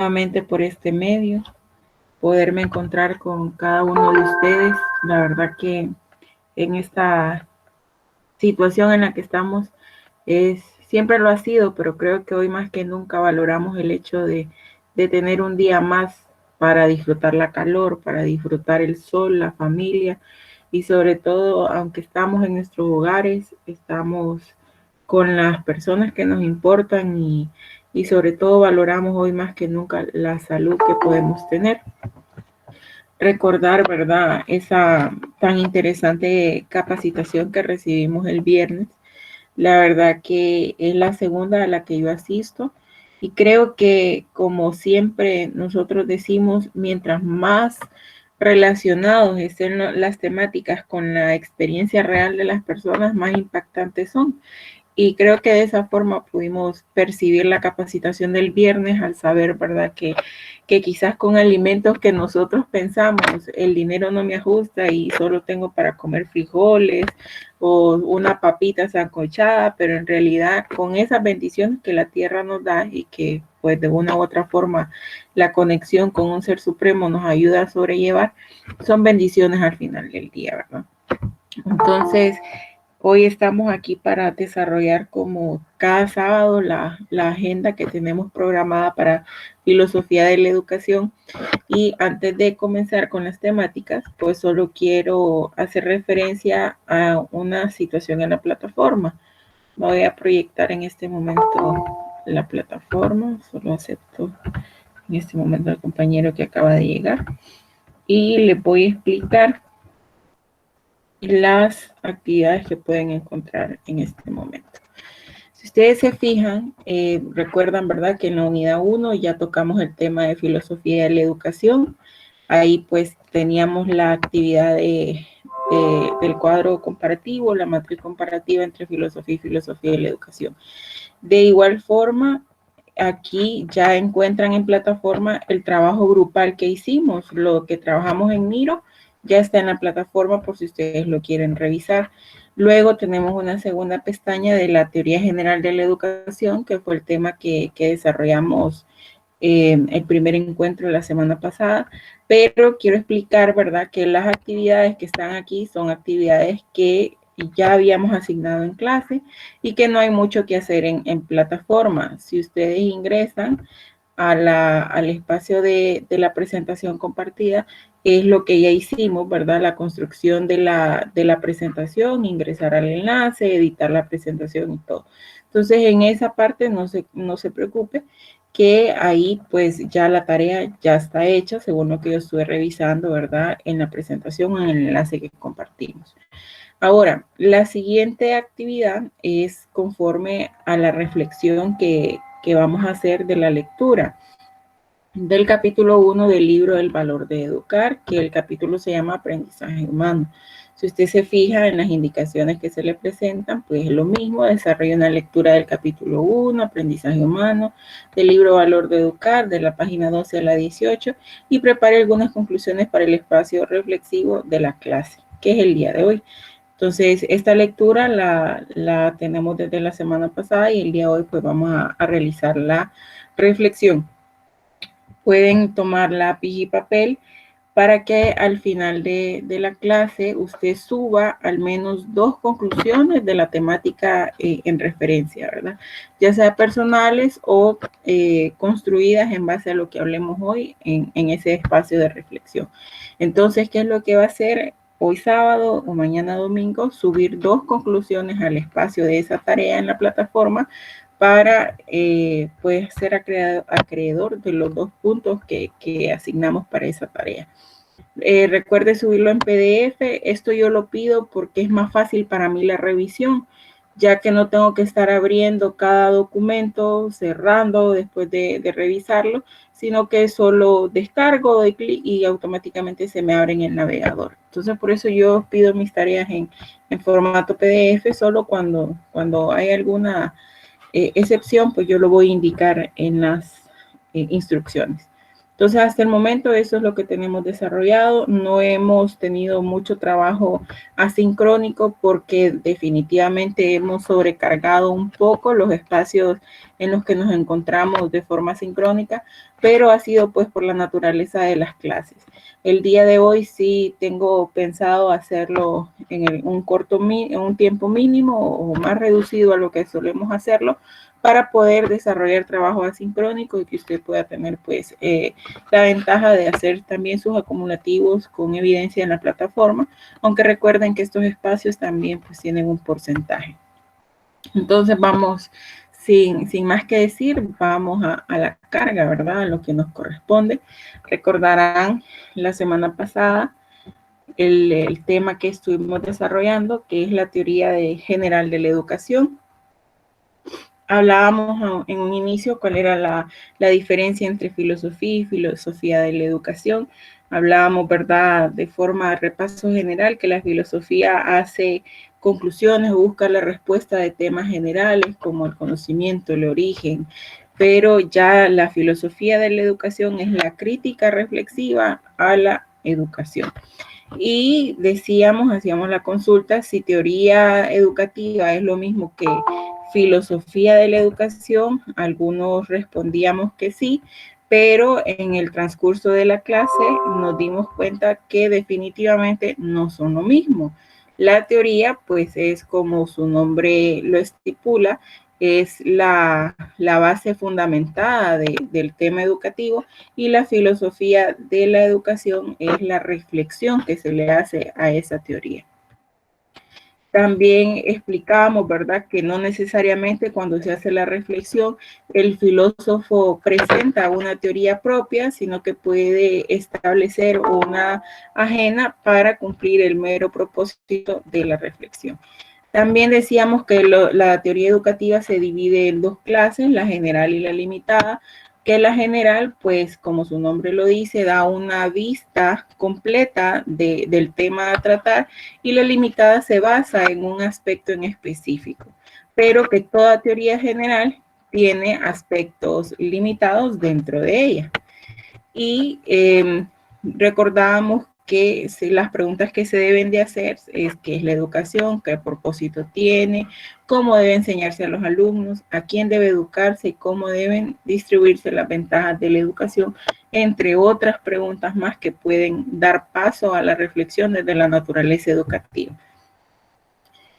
nuevamente por este medio, poderme encontrar con cada uno de ustedes. La verdad que en esta situación en la que estamos siempre lo ha sido, pero creo que hoy más que nunca valoramos el hecho de tener un día más para disfrutar la calor, para disfrutar el sol, la familia y sobre todo, aunque estamos en nuestros hogares, estamos con las personas que nos importan y sobre todo valoramos hoy más que nunca la salud que podemos tener. Recordar, ¿verdad? Esa tan interesante capacitación que recibimos el viernes. La verdad que es la segunda a la que yo asisto y creo que como siempre nosotros decimos, mientras más relacionados estén las temáticas con la experiencia real de las personas, más impactantes son. Y creo que de esa forma pudimos percibir la capacitación del viernes al saber, ¿verdad? Que quizás con alimentos que nosotros pensamos, el dinero no me ajusta y solo tengo para comer frijoles o una papita sancochada, pero en realidad con esas bendiciones que la tierra nos da y que pues de una u otra forma la conexión con un ser supremo nos ayuda a sobrellevar, son bendiciones al final del día, ¿verdad? Entonces, hoy estamos aquí para desarrollar como cada sábado la agenda que tenemos programada para filosofía de la educación. Y antes de comenzar con las temáticas, pues solo quiero hacer referencia a una situación en la plataforma. Voy a proyectar en este momento la plataforma, solo acepto en este momento al compañero que acaba de llegar y le voy a explicar las actividades que pueden encontrar en este momento. Si ustedes se fijan, recuerdan, ¿verdad? Que en la unidad 1 ya tocamos el tema de filosofía de la educación. Ahí pues teníamos la actividad del cuadro comparativo, la matriz comparativa entre filosofía y filosofía de la educación. De igual forma, aquí ya encuentran en plataforma el trabajo grupal que hicimos, lo que trabajamos en Miro, ya está en la plataforma por si ustedes lo quieren revisar. Luego tenemos una segunda pestaña de la teoría general de la educación, que fue el tema que desarrollamos el primer encuentro de la semana pasada, pero quiero explicar, ¿verdad?, que las actividades que están aquí son actividades que ya habíamos asignado en clase y que no hay mucho que hacer en plataforma. Si ustedes ingresan al espacio de la presentación compartida, es lo que ya hicimos, ¿verdad? La construcción de la presentación, ingresar al enlace, editar la presentación y todo. Entonces, en esa parte no se preocupe, que ahí pues ya la tarea ya está hecha, según lo que yo estuve revisando, ¿verdad? En la presentación, en el enlace que compartimos. Ahora, la siguiente actividad es conforme a la reflexión que vamos a hacer de la lectura del capítulo 1 del libro El valor de educar, que el capítulo se llama Aprendizaje humano. Si usted se fija en las indicaciones que se le presentan, pues es lo mismo, desarrolla una lectura del capítulo 1, Aprendizaje humano, del libro Valor de educar, de la página 12 a la 18, y prepare algunas conclusiones para el espacio reflexivo de la clase, que es el día de hoy. Entonces, esta lectura la tenemos desde la semana pasada y el día de hoy pues vamos a realizar la reflexión. Pueden tomar lápiz y papel para que al final de la clase usted suba al menos 2 conclusiones de la temática en referencia, ¿verdad? Ya sea personales o construidas en base a lo que hablemos hoy en ese espacio de reflexión. Entonces, ¿qué es lo que va a hacer hoy sábado o mañana domingo? Subir 2 conclusiones al espacio de esa tarea en la plataforma para pues ser acreedor de los 2 puntos que asignamos para esa tarea. Recuerde subirlo en PDF. Esto yo lo pido porque es más fácil para mí la revisión, ya que no tengo que estar abriendo cada documento, cerrando después de revisarlo, sino que solo descargo, doy clic y automáticamente se me abre en el navegador. Entonces, por eso yo pido mis tareas en formato PDF, solo cuando hay alguna excepción, pues yo lo voy a indicar en las instrucciones. Entonces, hasta el momento eso es lo que tenemos desarrollado. No hemos tenido mucho trabajo asincrónico porque definitivamente hemos sobrecargado un poco los espacios en los que nos encontramos de forma sincrónica, pero ha sido pues por la naturaleza de las clases. El día de hoy sí tengo pensado hacerlo en un tiempo mínimo o más reducido a lo que solemos hacerlo, para poder desarrollar trabajo asincrónico y que usted pueda tener pues la ventaja de hacer también sus acumulativos con evidencia en la plataforma, aunque recuerden que estos espacios también pues tienen un porcentaje. Entonces vamos, sin más que decir, vamos a la carga, ¿verdad? A lo que nos corresponde. Recordarán la semana pasada el tema que estuvimos desarrollando, que es la teoría general de la educación. Hablábamos en un inicio cuál era la diferencia entre filosofía y filosofía de la educación. Hablábamos, ¿verdad?, de forma de repaso general, que la filosofía hace conclusiones o busca la respuesta de temas generales como el conocimiento, el origen, pero ya la filosofía de la educación es la crítica reflexiva a la educación. Y hacíamos la consulta si teoría educativa es lo mismo que filosofía de la educación. Algunos respondíamos que sí, pero en el transcurso de la clase nos dimos cuenta que definitivamente no son lo mismo. La teoría, pues, es como su nombre lo estipula, es la base fundamentada del tema educativo, y la filosofía de la educación es la reflexión que se le hace a esa teoría. También explicamos, ¿verdad?, que no necesariamente cuando se hace la reflexión el filósofo presenta una teoría propia, sino que puede establecer una ajena para cumplir el mero propósito de la reflexión. También decíamos que la teoría educativa se divide en dos clases, la general y la limitada, que la general, pues como su nombre lo dice, da una vista completa del tema a tratar, y la limitada se basa en un aspecto en específico, pero que toda teoría general tiene aspectos limitados dentro de ella. Y recordábamos que las preguntas que se deben de hacer es qué es la educación, qué propósito tiene, cómo debe enseñarse a los alumnos, a quién debe educarse y cómo deben distribuirse las ventajas de la educación, entre otras preguntas más que pueden dar paso a la reflexión desde la naturaleza educativa.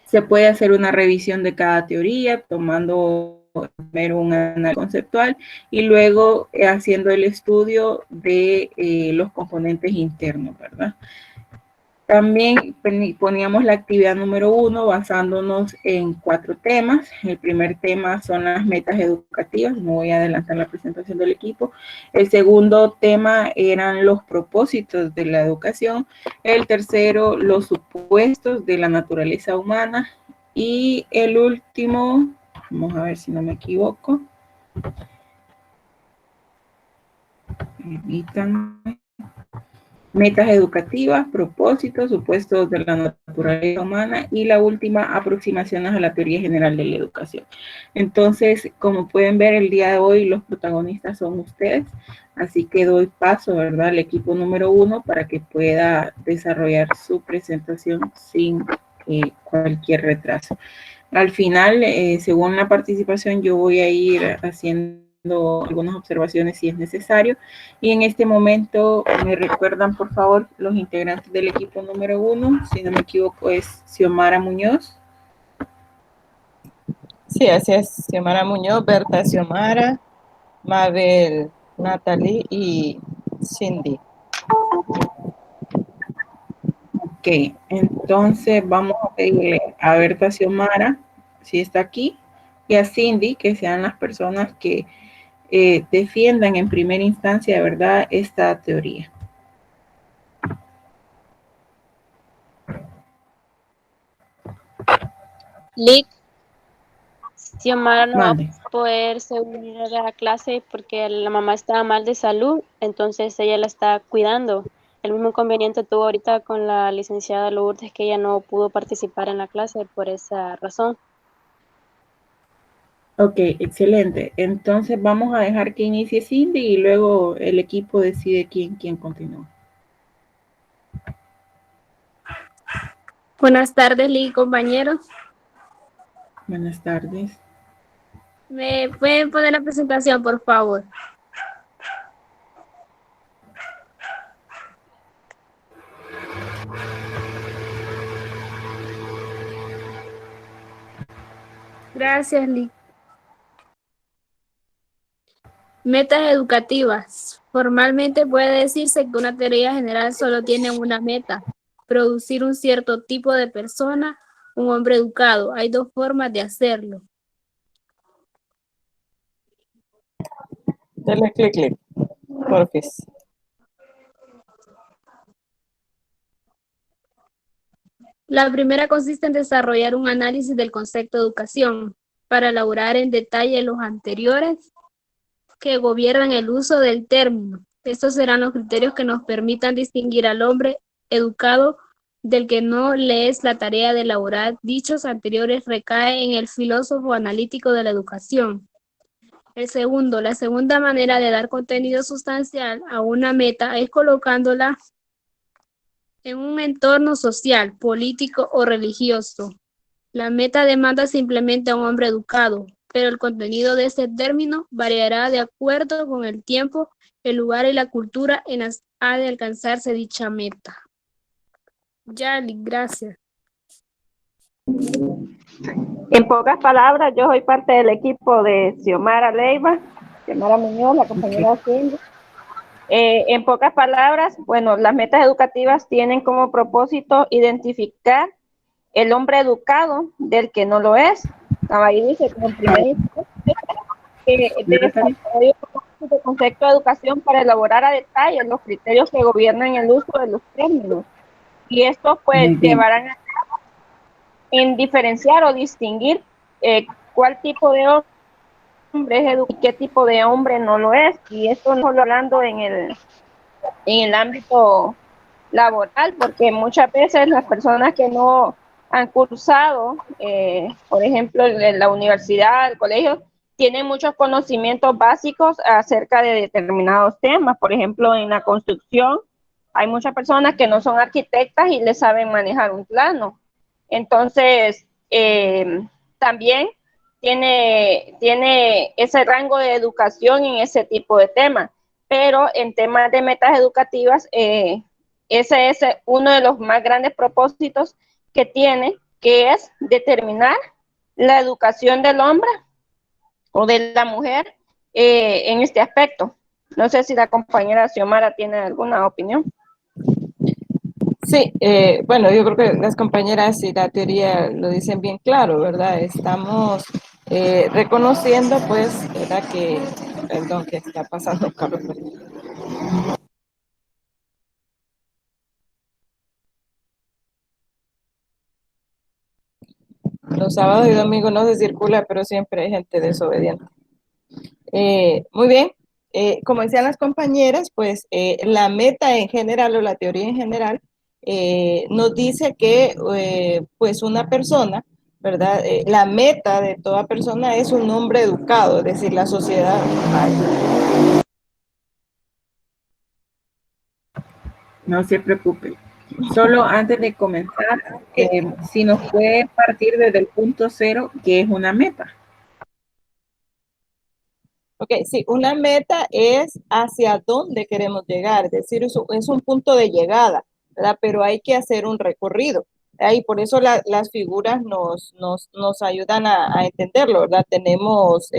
Se puede hacer una revisión de cada teoría, tomando primero un análisis conceptual y luego haciendo el estudio de los componentes internos, ¿verdad? También poníamos la actividad número 1 basándonos en 4 temas. El primer tema son las metas educativas. No voy a adelantar la presentación del equipo. El segundo tema eran los propósitos de la educación. El tercero, los supuestos de la naturaleza humana. Y el último, vamos a ver si no me equivoco. Permítanme. Metas educativas, propósitos, supuestos de la naturaleza humana, y la última, aproximaciones a la teoría general de la educación. Entonces, como pueden ver, el día de hoy los protagonistas son ustedes, así que doy paso, ¿verdad?, al equipo número 1 para que pueda desarrollar su presentación sin cualquier retraso. Al final, según la participación, yo voy a ir haciendo algunas observaciones si es necesario. Y en este momento, me recuerdan, por favor, los integrantes del equipo número 1. Si no me equivoco, es Xiomara Muñoz. Sí, así es. Xiomara Muñoz, Berta Xiomara, Mabel Natalie y Cindy. Ok, entonces vamos a pedirle a Berta Xiomara, si está aquí, y a Cindy, que sean las personas que defiendan en primera instancia, de verdad, esta teoría. Lick, Xiomara no va Mande. a poderse unir a la clase porque la mamá estaba mal de salud, entonces ella la está cuidando. El mismo inconveniente tuvo ahorita con la licenciada Lourdes, que ella no pudo participar en la clase por esa razón. Ok, excelente. Entonces vamos a dejar que inicie Cindy y luego el equipo decide quién continúa. Buenas tardes, Lee, compañeros. Buenas tardes. ¿Me pueden poner la presentación, por favor? Gracias, Lick. Metas educativas. Formalmente puede decirse que una teoría general solo tiene una meta: producir un cierto tipo de persona, un hombre educado. Hay dos formas de hacerlo. Dale clic, porfis. La primera consiste en desarrollar un análisis del concepto de educación para elaborar en detalle los anteriores que gobiernan el uso del término. Estos serán los criterios que nos permitan distinguir al hombre educado del que no le es. La tarea de elaborar dichos anteriores recae en el filósofo analítico de la educación. La segunda manera de dar contenido sustancial a una meta es colocándola en un entorno social, político o religioso. La meta demanda simplemente a un hombre educado, pero el contenido de este término variará de acuerdo con el tiempo, el lugar y la cultura en las ha de alcanzarse dicha meta. Yali, gracias. En pocas palabras, yo soy parte del equipo de Xiomara Leiva, Xiomara Muñoz, la compañera Cindy. En pocas palabras, bueno, las metas educativas tienen como propósito identificar el hombre educado del que no lo es. Ahí dice, como primer desarrollo de concepto de educación para elaborar a detalle los criterios que gobiernan el uso de los términos. Y esto pues llevarán a en diferenciar o distinguir cuál tipo de hombre es educado y qué tipo de hombre no lo es. Y esto no solo hablando en el ámbito laboral, porque muchas veces las personas que no han cursado, por ejemplo, en la universidad, el colegio, tienen muchos conocimientos básicos acerca de determinados temas. Por ejemplo, en la construcción, hay muchas personas que no son arquitectas y les saben manejar un plano. Entonces, también tiene ese rango de educación en ese tipo de temas. Pero en temas de metas educativas, ese es uno de los más grandes propósitos que tiene, que es determinar la educación del hombre o de la mujer en este aspecto. No sé si la compañera Xiomara tiene alguna opinión. Sí, bueno, yo creo que las compañeras y la teoría lo dicen bien claro, ¿verdad? Estamos reconociendo, pues, ¿verdad? Perdón, que está pasando un carro. Los sábados y domingos no se circula, pero siempre hay gente desobediente. Muy bien, como decían las compañeras, pues la meta en general o la teoría en general nos dice que pues una persona, ¿verdad? La meta de toda persona es un hombre educado, es decir, la sociedad. No se preocupe. Solo antes de comenzar, si nos puede partir desde el punto cero, que es una meta. Ok, sí, una meta es hacia dónde queremos llegar, es decir, es un punto de llegada, ¿verdad? Pero hay que hacer un recorrido. Y por eso las figuras nos ayudan a entenderlo, ¿verdad? Tenemos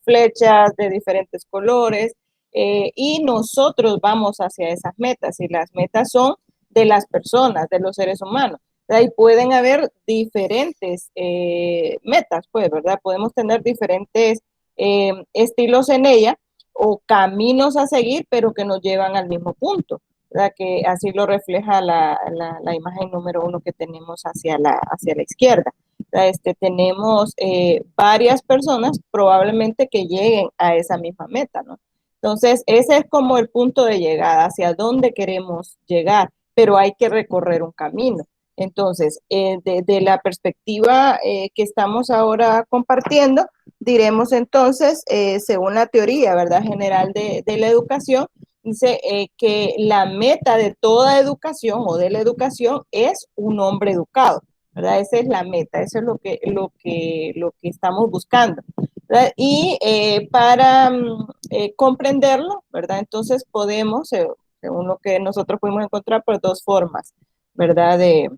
flechas de diferentes colores y nosotros vamos hacia esas metas y las metas son de las personas, de los seres humanos. Y pueden haber diferentes metas, pues, ¿verdad? Podemos tener diferentes estilos en ella o caminos a seguir, pero que nos llevan al mismo punto, ¿verdad? Que así lo refleja la imagen número 1 que tenemos hacia la izquierda. Tenemos varias personas probablemente que lleguen a esa misma meta, ¿no? Entonces, ese es como el punto de llegada, hacia dónde queremos llegar, pero hay que recorrer un camino. Entonces, de la perspectiva que estamos ahora compartiendo, diremos entonces, según la teoría, ¿verdad? General de la educación, dice que la meta de toda educación o de la educación es un hombre educado, ¿verdad? Esa es la meta, eso es lo que estamos buscando. ¿verdad? Y para comprenderlo, ¿verdad? Entonces podemos, según lo que nosotros pudimos encontrar, por dos formas, ¿verdad? De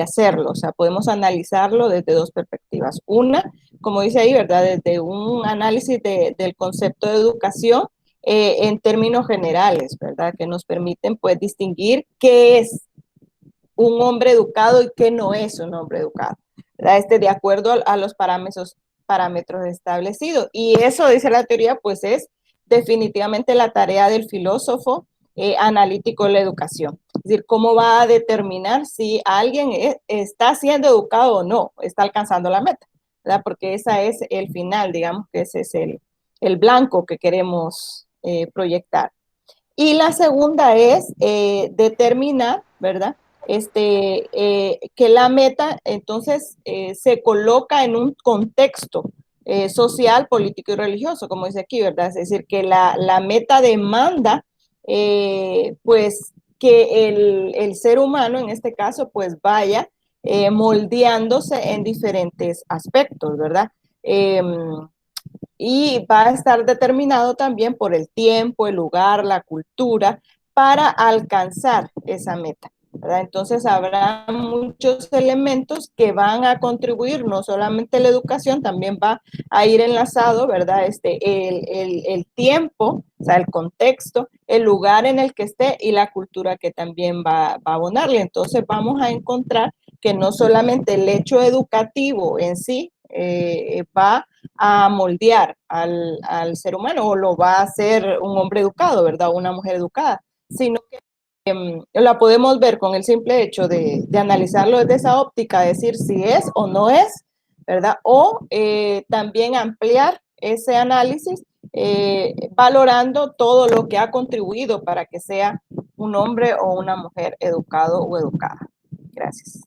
hacerlo, o sea, podemos analizarlo desde dos perspectivas. Una, como dice ahí, ¿verdad? Desde un análisis del concepto de educación en términos generales, ¿verdad? Que nos permiten, pues, distinguir qué es un hombre educado y qué no es un hombre educado, ¿verdad? De acuerdo a los parámetros establecidos. Y eso, dice la teoría, pues es definitivamente la tarea del filósofo analítico de la educación. Es decir, cómo va a determinar si alguien está siendo educado o no, está alcanzando la meta, ¿verdad? Porque ese es el final, digamos que ese es el blanco que queremos proyectar. Y la segunda es determinar, ¿verdad? Que la meta entonces se coloca en un contexto social, político y religioso, como dice aquí, ¿verdad? Es decir, que la meta demanda, pues, que el ser humano, en este caso, pues vaya moldeándose en diferentes aspectos, ¿verdad? Y va a estar determinado también por el tiempo, el lugar, la cultura, para alcanzar esa meta, ¿verdad? Entonces habrá muchos elementos que van a contribuir, no solamente la educación, también va a ir enlazado, ¿verdad? El tiempo, o sea, el contexto, el lugar en el que esté y la cultura que también va a abonarle. Entonces vamos a encontrar que no solamente el hecho educativo en sí va a moldear al ser humano o lo va a hacer un hombre educado, ¿verdad? O una mujer educada, sino que la podemos ver con el simple hecho de analizarlo desde esa óptica, decir si es o no es, ¿verdad? O también ampliar ese análisis valorando todo lo que ha contribuido para que sea un hombre o una mujer educado o educada. Gracias.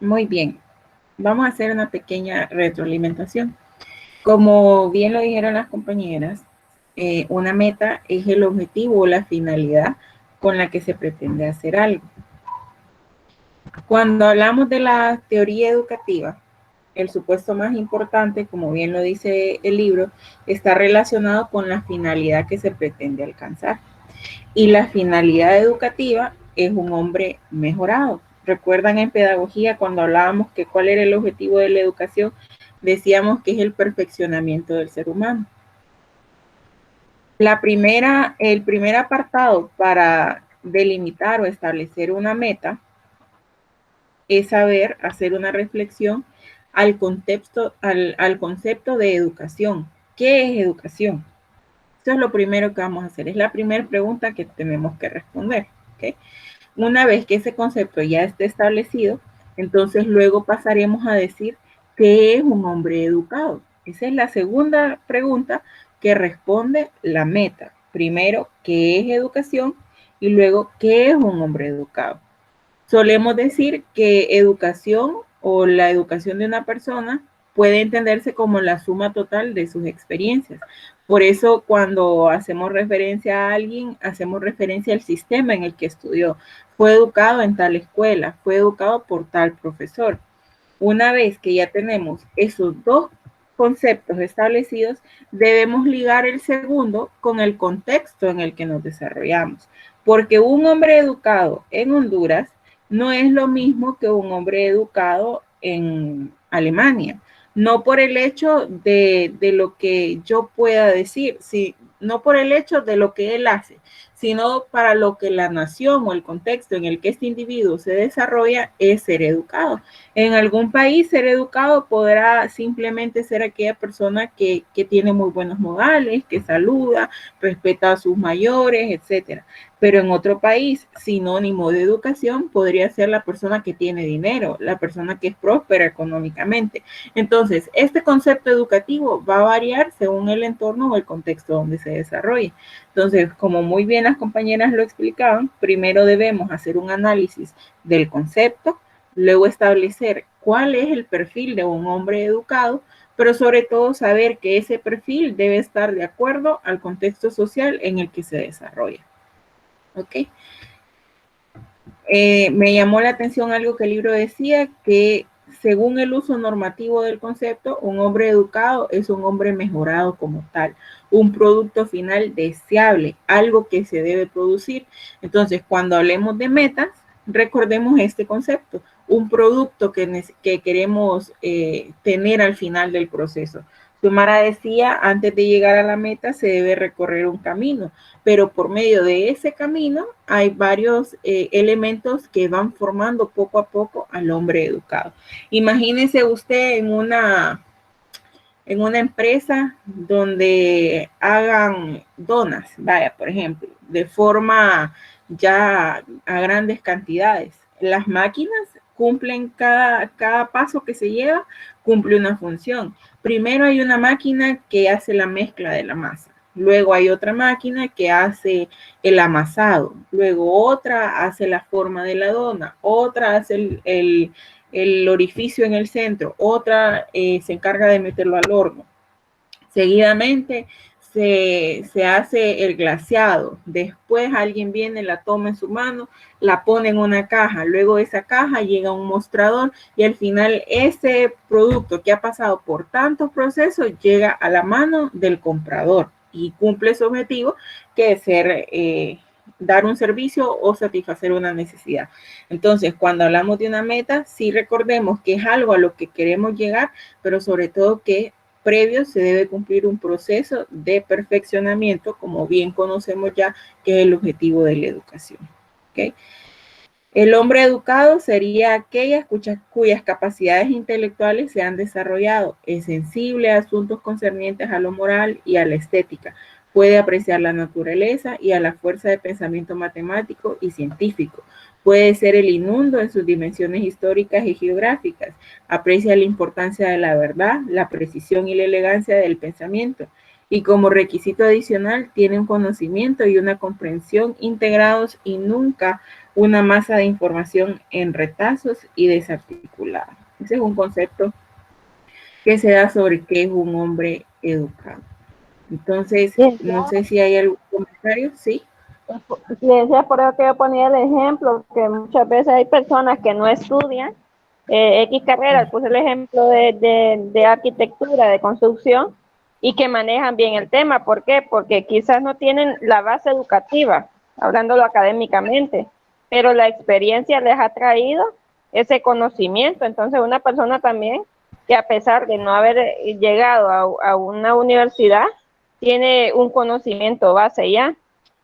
Muy bien, vamos a hacer una pequeña retroalimentación. Como bien lo dijeron las compañeras, una meta es el objetivo o la finalidad con la que se pretende hacer algo. Cuando hablamos de la teoría educativa, el supuesto más importante, como bien lo dice el libro, está relacionado con la finalidad que se pretende alcanzar. Y la finalidad educativa es un hombre mejorado. ¿Recuerdan en pedagogía cuando hablábamos que cuál era el objetivo de la educación? Decíamos que es el perfeccionamiento del ser humano. El primer apartado para delimitar o establecer una meta es saber hacer una reflexión al concepto de educación. ¿Qué es educación? Esto es lo primero que vamos a hacer. Es la primera pregunta que tenemos que responder. ¿Okay? Una vez que ese concepto ya esté establecido, entonces luego pasaremos a decir ¿qué es un hombre educado? Esa es la segunda pregunta que responde la meta. Primero, ¿qué es educación? Y luego, ¿qué es un hombre educado? Solemos decir que educación o la educación de una persona puede entenderse como la suma total de sus experiencias. Por eso cuando hacemos referencia a alguien, hacemos referencia al sistema en el que estudió. Fue educado en tal escuela, fue educado por tal profesor. Una vez que ya tenemos esos dos conceptos establecidos, debemos ligar el segundo con el contexto en el que nos desarrollamos. Porque un hombre educado en Honduras no es lo mismo que un hombre educado en Alemania. No por el hecho de lo que yo pueda decir, no por el hecho de lo que él hace, sino para lo que la nación o el contexto en el que este individuo se desarrolla es ser educado. En algún país ser educado podrá simplemente ser aquella persona que tiene muy buenos modales, que saluda, respeta a sus mayores, etcétera. Pero en otro país, sinónimo de educación podría ser la persona que tiene dinero, la persona que es próspera económicamente. Entonces, este concepto educativo va a variar según el entorno o el contexto donde se desarrolle. Entonces, como muy bien las compañeras lo explicaban, primero debemos hacer un análisis del concepto, luego establecer cuál es el perfil de un hombre educado, pero sobre todo saber que ese perfil debe estar de acuerdo al contexto social en el que se desarrolla. ¿Ok? me llamó la atención algo que el libro decía, que según el uso normativo del concepto, un hombre educado es un hombre mejorado como tal, un producto final deseable, algo que se debe producir. Entonces, cuando hablemos de metas, recordemos este concepto, un producto que queremos tener al final del proceso. Xiomara decía, antes de llegar a la meta se debe recorrer un camino, pero por medio de ese camino hay varios elementos que van formando poco a poco al hombre educado. Imagínese usted en una empresa donde hagan donas, vaya, por ejemplo, de forma ya a grandes cantidades. Las máquinas cumplen cada paso que se lleva, cumple una función. Primero hay una máquina que hace la mezcla de la masa. Luego hay otra máquina que hace el amasado. Luego otra hace la forma de la dona. Otra hace el orificio en el centro. Otra se encarga de meterlo al horno. Seguidamente se hace el glaseado. Después alguien viene, la toma en su mano, la pone en una caja. Luego esa caja llega a un mostrador y al final ese producto que ha pasado por tantos procesos llega a la mano del comprador y cumple su objetivo, que es ser dar un servicio o satisfacer una necesidad. Entonces, cuando hablamos de una meta, sí recordemos que es algo a lo que queremos llegar, pero sobre todo que previo se debe cumplir un proceso de perfeccionamiento, como bien conocemos ya, que es el objetivo de la educación. ¿Okay? El hombre educado sería aquellas cuyas capacidades intelectuales se han desarrollado, es sensible a asuntos concernientes a lo moral y a la estética, puede apreciar la naturaleza y a la fuerza de pensamiento matemático y científico, puede ser el inundo en sus dimensiones históricas y geográficas, aprecia la importancia de la verdad, la precisión y la elegancia del pensamiento, y como requisito adicional tiene un conocimiento y una comprensión integrados y nunca una masa de información en retazos y desarticulada. Ese es un concepto que se da sobre qué es un hombre educado. Entonces, no sé si hay algún comentario, ¿sí? Le decía, por eso que yo ponía el ejemplo, que muchas veces hay personas que no estudian X carrera, puse el ejemplo de arquitectura, de construcción, y que manejan bien el tema. ¿Por qué? Porque quizás no tienen la base educativa, hablándolo académicamente, pero la experiencia les ha traído ese conocimiento. Entonces, una persona también que a pesar de no haber llegado a una universidad, tiene un conocimiento base ya.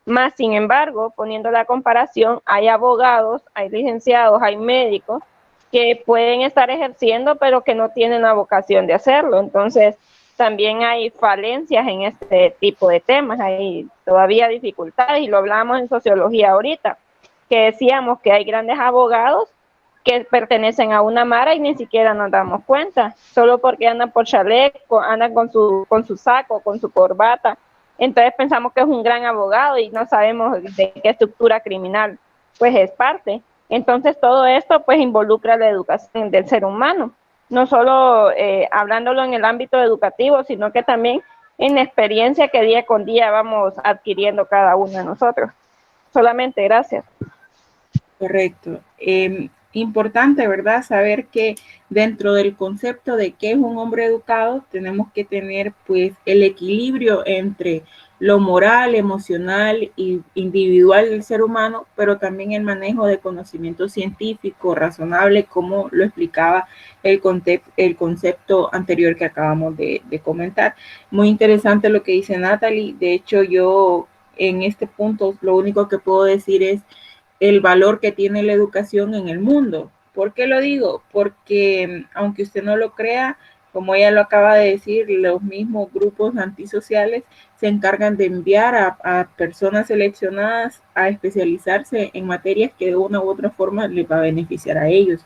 Más sin embargo, poniendo la comparación, hay abogados, hay licenciados, hay médicos que pueden estar ejerciendo, pero que no tienen la vocación de hacerlo. Entonces, también hay falencias en este tipo de temas, hay todavía dificultades, y lo hablamos en sociología ahorita, que decíamos que hay grandes abogados que pertenecen a una mara y ni siquiera nos damos cuenta, solo porque andan por chaleco, andan con su saco, con su corbata. Entonces pensamos que es un gran abogado y no sabemos de qué estructura criminal pues es parte. Entonces todo esto pues involucra la educación del ser humano, no solo hablándolo en el ámbito educativo, sino que también en la experiencia que día con día vamos adquiriendo cada uno de nosotros. Solamente, gracias. Correcto. Importante, ¿verdad? Saber que dentro del concepto de qué es un hombre educado, tenemos que tener pues el equilibrio entre lo moral, emocional e individual del ser humano, pero también el manejo de conocimiento científico, razonable, como lo explicaba el concepto anterior que acabamos de comentar. Muy interesante lo que dice Natalie. De hecho, yo en este punto lo único que puedo decir es el valor que tiene la educación en el mundo. ¿Por qué lo digo? Porque aunque usted no lo crea, como ella lo acaba de decir, los mismos grupos antisociales se encargan de enviar a personas seleccionadas a especializarse en materias que de una u otra forma les va a beneficiar a ellos.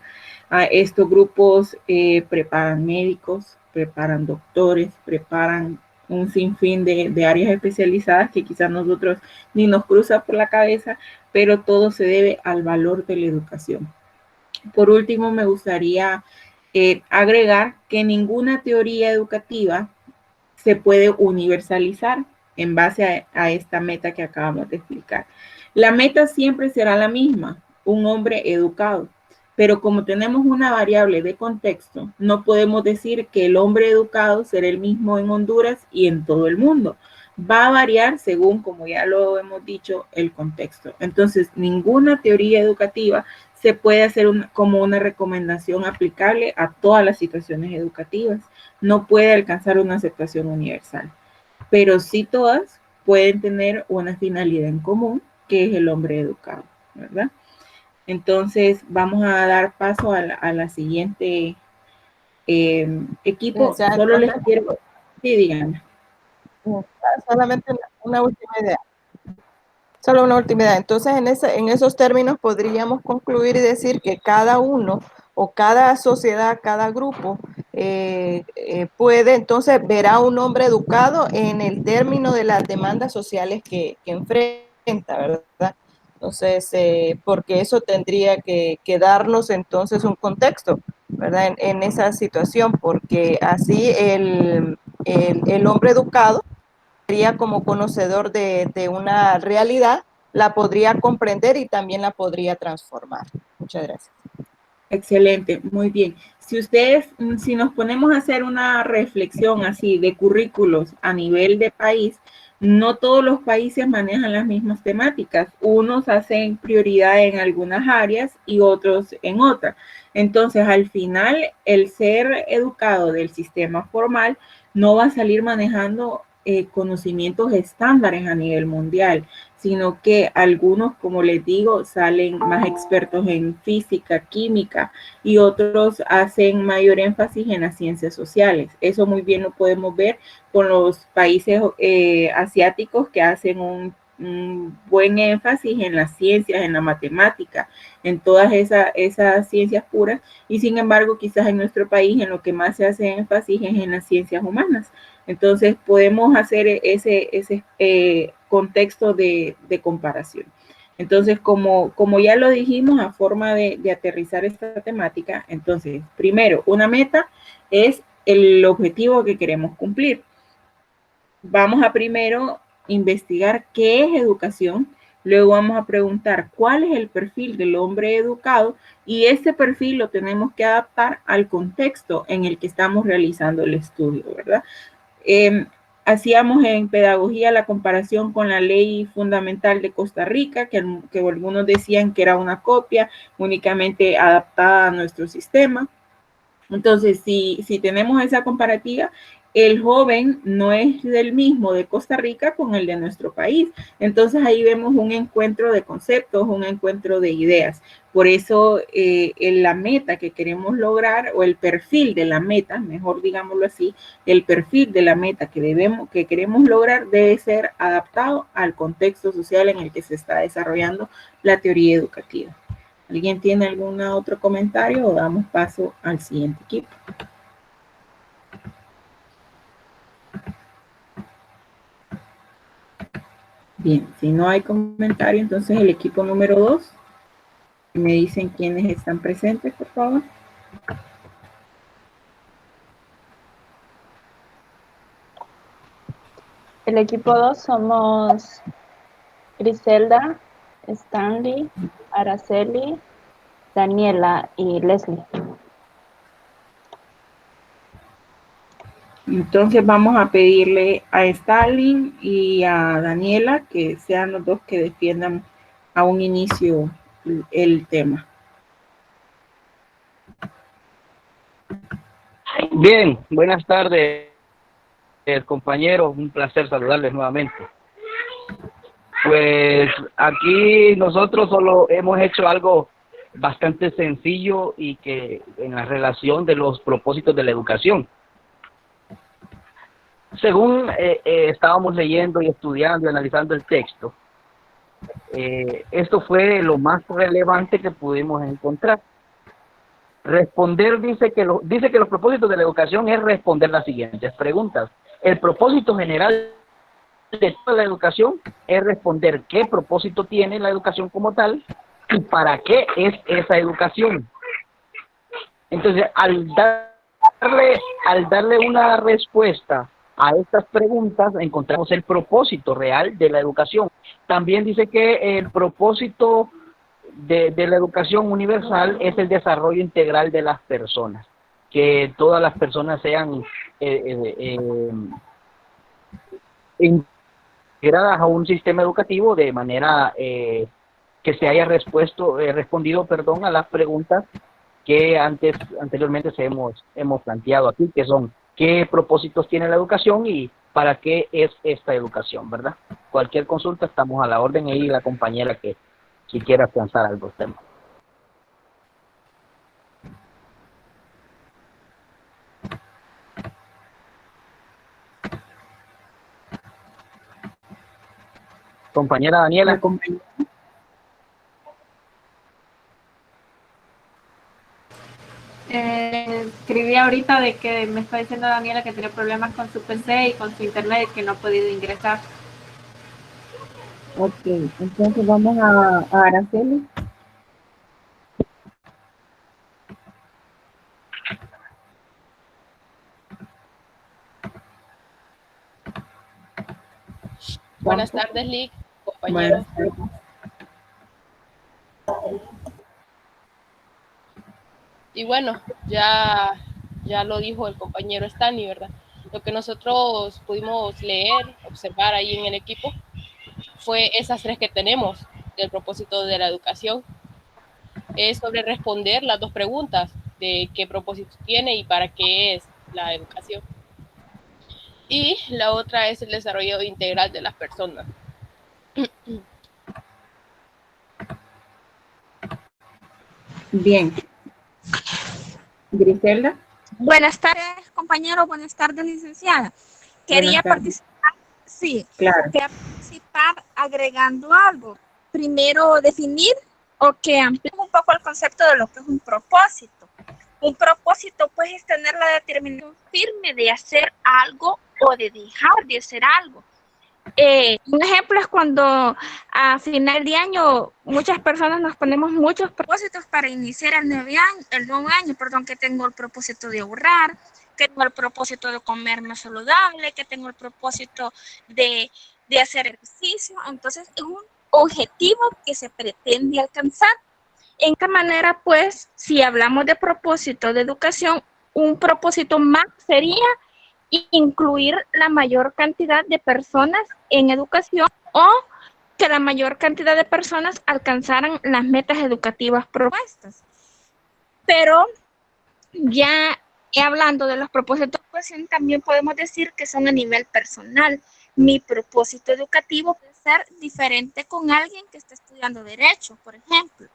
Estos grupos preparan médicos, preparan doctores, preparan un sinfín de áreas especializadas que quizás nosotros ni nos cruza por la cabeza, pero todo se debe al valor de la educación. Por último, me gustaría agregar que ninguna teoría educativa se puede universalizar en base a esta meta que acabamos de explicar. La meta siempre será la misma, un hombre educado. Pero como tenemos una variable de contexto, no podemos decir que el hombre educado será el mismo en Honduras y en todo el mundo. Va a variar según, como ya lo hemos dicho, el contexto. Entonces, ninguna teoría educativa se puede hacer como una recomendación aplicable a todas las situaciones educativas. No puede alcanzar una aceptación universal, pero sí todas pueden tener una finalidad en común, que es el hombre educado, ¿verdad? Entonces, vamos a dar paso a la siguiente equipo. Solo les quiero... Sí, díganme. Solamente una última idea. Solo una última idea. Entonces, en esos términos podríamos concluir y decir que cada uno o cada sociedad, cada grupo puede, entonces, verá a un hombre educado en el término de las demandas sociales que enfrenta, ¿verdad? Entonces, porque eso tendría que darnos entonces un contexto, ¿verdad? En esa situación, porque así el hombre educado sería como conocedor de una realidad, la podría comprender y también la podría transformar. Muchas gracias. Excelente, muy bien. Si nos ponemos a hacer una reflexión así de currículos a nivel de país, no todos los países manejan las mismas temáticas. Unos hacen prioridad en algunas áreas y otros en otras. Entonces, al final, el ser educado del sistema formal no va a salir manejando conocimientos estándares a nivel mundial, sino que algunos, como les digo, salen más expertos en física, química, y otros hacen mayor énfasis en las ciencias sociales. Eso muy bien lo podemos ver con los países asiáticos que hacen un buen énfasis en las ciencias, en la matemática, en todas esas ciencias puras, y sin embargo quizás en nuestro país en lo que más se hace énfasis es en las ciencias humanas. Entonces podemos hacer ese contexto de comparación. Entonces, como ya lo dijimos, a forma de aterrizar esta temática, entonces, primero, una meta es el objetivo que queremos cumplir. Vamos a primero investigar qué es educación, luego vamos a preguntar cuál es el perfil del hombre educado y ese perfil lo tenemos que adaptar al contexto en el que estamos realizando el estudio, ¿verdad? Hacíamos en pedagogía la comparación con la ley fundamental de Costa Rica, que algunos decían que era una copia únicamente adaptada a nuestro sistema. Entonces, si tenemos esa comparativa, el joven no es del mismo de Costa Rica con el de nuestro país. Entonces, ahí vemos un encuentro de conceptos, un encuentro de ideas. Por eso, la meta que queremos lograr, o el perfil de la meta, mejor digámoslo así, el perfil de la meta que queremos lograr debe ser adaptado al contexto social en el que se está desarrollando la teoría educativa. ¿Alguien tiene algún otro comentario o damos paso al siguiente equipo? Bien, si no hay comentario, entonces el equipo número 2. Me dicen quiénes están presentes, por favor. El equipo 2 somos Griselda, Stanley, Araceli, Daniela y Leslie. Entonces vamos a pedirle a Stalin y a Daniela que sean los dos que defiendan a un inicio el tema. Bien, buenas tardes, compañeros, un placer saludarles nuevamente. Pues aquí nosotros solo hemos hecho algo bastante sencillo y que en la relación de los propósitos de la educación. Según estábamos leyendo y estudiando y analizando el texto, esto fue lo más relevante que pudimos encontrar. Responder dice que los propósitos de la educación es responder las siguientes preguntas. El propósito general de toda la educación es responder qué propósito tiene la educación como tal y para qué es esa educación. Entonces, al darle una respuesta a estas preguntas, encontramos el propósito real de la educación. También dice que el propósito de la educación universal es el desarrollo integral de las personas, que todas las personas sean integradas a un sistema educativo de manera que se haya respondido a las preguntas que anteriormente hemos planteado aquí, que son qué propósitos tiene la educación y para qué es esta educación, ¿verdad? Cualquier consulta estamos a la orden, y la compañera que si quiera afianzar algo tema. Compañera Daniela. Escribí ahorita de que me está diciendo Daniela que tiene problemas con su PC y con su internet y que no ha podido ingresar. Ok, entonces vamos a Araceli. Buenas tardes, Lick, compañeros. Y bueno, ya lo dijo el compañero Stanley, ¿verdad? Lo que nosotros pudimos leer, observar ahí en el equipo, fue esas tres que tenemos del propósito de la educación. Es sobre responder las dos preguntas de qué propósito tiene y para qué es la educación. Y la otra es el desarrollo integral de las personas. Bien. Griselda. Buenas tardes, compañero. Buenas tardes, licenciada. Quería participar, sí, claro. Quería participar agregando algo. Primero, definir o que ampliemos un poco el concepto de lo que es un propósito. Un propósito, pues, es tener la determinación firme de hacer algo o de dejar de hacer algo. Un ejemplo es cuando a final de año muchas personas nos ponemos muchos propósitos para iniciar el nuevo año, que tengo el propósito de ahorrar, que tengo el propósito de comer más saludable, que tengo el propósito de hacer ejercicio. Entonces es un objetivo que se pretende alcanzar. En esta manera, pues, si hablamos de propósito de educación, un propósito más sería incluir la mayor cantidad de personas en educación o que la mayor cantidad de personas alcanzaran las metas educativas propuestas. Pero ya hablando de los propósitos de educación, también podemos decir que son a nivel personal. Mi propósito educativo puede ser diferente con alguien que está estudiando Derecho, por ejemplo,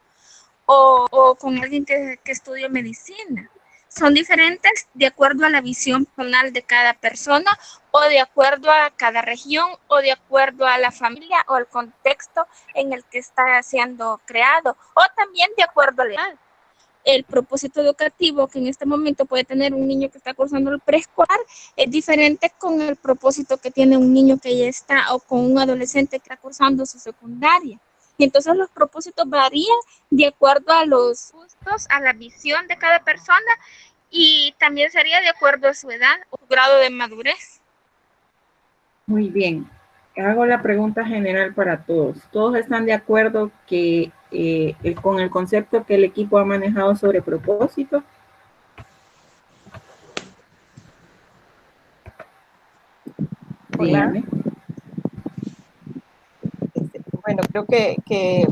o con alguien que estudia Medicina. Son diferentes de acuerdo a la visión personal de cada persona o de acuerdo a cada región o de acuerdo a la familia o el contexto en el que está siendo creado o también de acuerdo a la edad. El propósito educativo que en este momento puede tener un niño que está cursando el preescolar es diferente con el propósito que tiene un niño que ya está o con un adolescente que está cursando su secundaria. Y entonces los propósitos varían de acuerdo a los gustos, a la visión de cada persona y también sería de acuerdo a su edad o su grado de madurez. Muy bien. Hago la pregunta general para todos. ¿Todos están de acuerdo que con el concepto que el equipo ha manejado sobre propósito? Hola. Bueno, creo que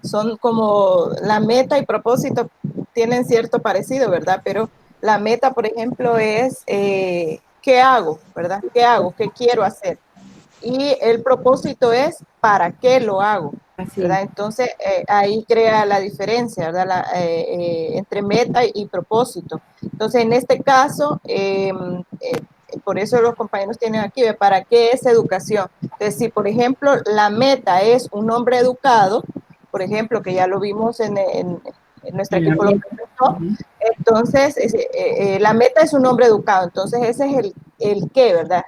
son como la meta y propósito tienen cierto parecido, ¿verdad? Pero la meta, por ejemplo, es ¿qué hago? ¿Verdad? ¿Qué hago? ¿Qué quiero hacer? Y el propósito es ¿para qué lo hago? ¿Verdad? Entonces, ahí crea la diferencia, ¿verdad? Entre meta y propósito. Entonces, en este caso, por eso los compañeros tienen aquí, ¿para qué es educación? Entonces, si por ejemplo la meta es un hombre educado, por ejemplo, que ya lo vimos en nuestro equipo, entonces la meta es un hombre educado, entonces ese es el qué, ¿verdad?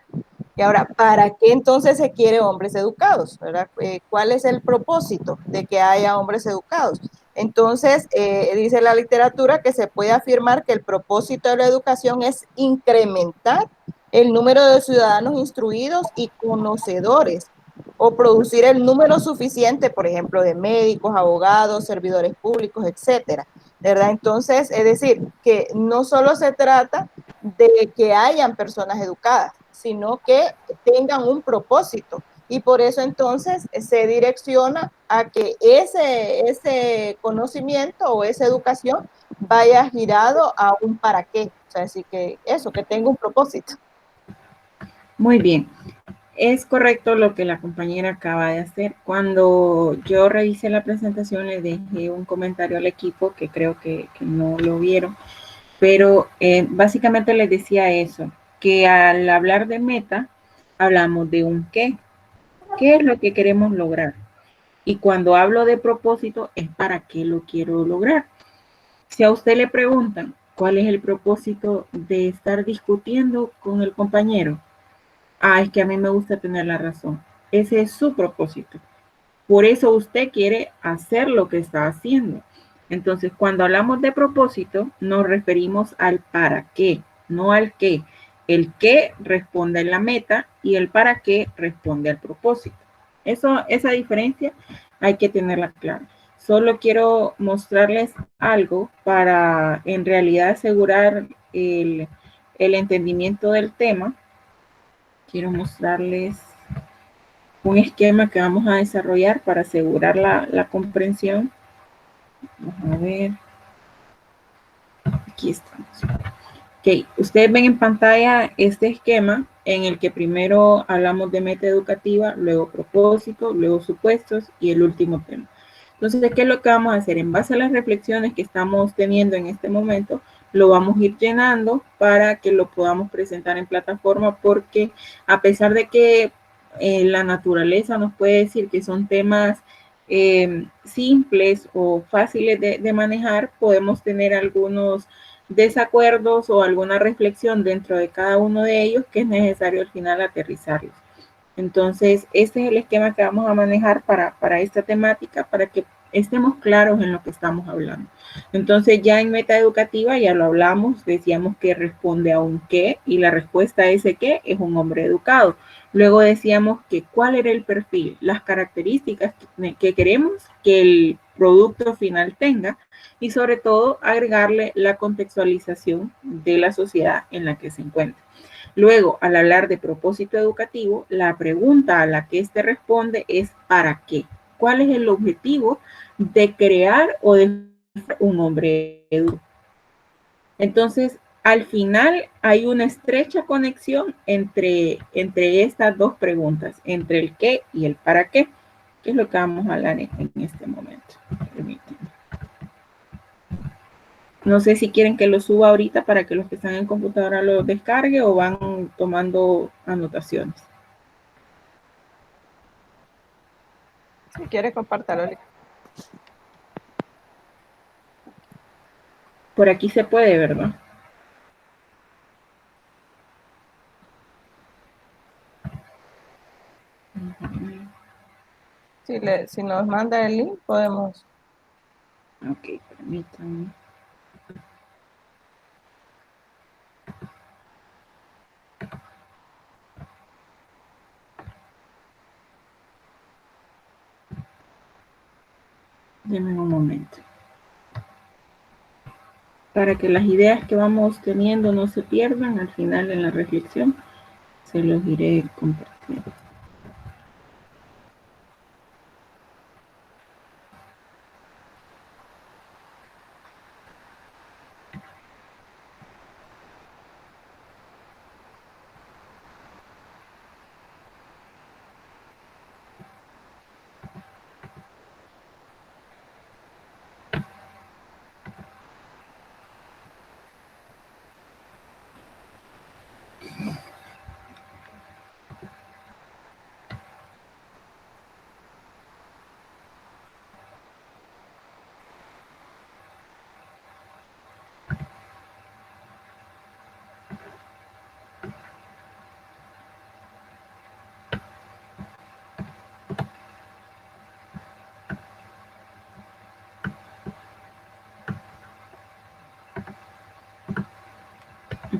Y ahora, ¿para qué entonces se quiere hombres educados? ¿Verdad? ¿Cuál es el propósito de que haya hombres educados? Entonces, dice la literatura que se puede afirmar que el propósito de la educación es incrementar el número de ciudadanos instruidos y conocedores o producir el número suficiente, por ejemplo, de médicos, abogados, servidores públicos, etcétera, ¿verdad? Entonces, es decir, que no solo se trata de que hayan personas educadas, sino que tengan un propósito. Y por eso entonces se direcciona a que ese conocimiento o esa educación vaya girado a un para qué. O sea, así que eso, que tenga un propósito. Muy bien. Es correcto lo que la compañera acaba de hacer. Cuando yo revisé la presentación, le dejé un comentario al equipo que creo que no lo vieron, pero básicamente les decía eso, que al hablar de meta, hablamos de un qué. ¿Qué es lo que queremos lograr? Y cuando hablo de propósito, es para qué lo quiero lograr. Si a usted le preguntan cuál es el propósito de estar discutiendo con el compañero, es que a mí me gusta tener la razón. Ese es su propósito. Por eso usted quiere hacer lo que está haciendo. Entonces, cuando hablamos de propósito, nos referimos al para qué, no al qué. El qué responde a la meta y el para qué responde al propósito. Esa diferencia hay que tenerla clara. Solo quiero mostrarles algo para en realidad asegurar el entendimiento del tema. Quiero mostrarles un esquema que vamos a desarrollar para asegurar la comprensión. Vamos a ver. Aquí estamos. Ok, ustedes ven en pantalla este esquema en el que primero hablamos de meta educativa, luego propósito, luego supuestos y el último tema. Entonces, ¿qué es lo que vamos a hacer? En base a las reflexiones que estamos teniendo en este momento, lo vamos a ir llenando para que lo podamos presentar en plataforma, porque a pesar de que la naturaleza nos puede decir que son temas simples o fáciles de manejar, podemos tener algunos desacuerdos o alguna reflexión dentro de cada uno de ellos que es necesario al final aterrizarlos. Entonces, este es el esquema que vamos a manejar para esta temática, para que estemos claros en lo que estamos hablando. Entonces, ya en meta educativa ya lo hablamos, decíamos que responde a un qué y la respuesta a ese qué es un hombre educado. Luego decíamos que cuál era el perfil, las características que queremos que el producto final tenga y sobre todo agregarle la contextualización de la sociedad en la que se encuentra. Luego, al hablar de propósito educativo, la pregunta a la que éste responde es ¿para qué? ¿Cuál es el objetivo de crear o de un hombre educado? Entonces, al final hay una estrecha conexión entre estas dos preguntas, entre el qué y el para qué, que es lo que vamos a hablar en este momento. Permítanme. No sé si quieren que lo suba ahorita para que los que están en computadora lo descarguen o van tomando anotaciones. Si quiere, compártalo. Por aquí se puede, ¿verdad? Si nos manda el link, podemos. Ok, permítanme. Denme un momento. Para que las ideas que vamos teniendo no se pierdan, al final en la reflexión se los iré compartiendo.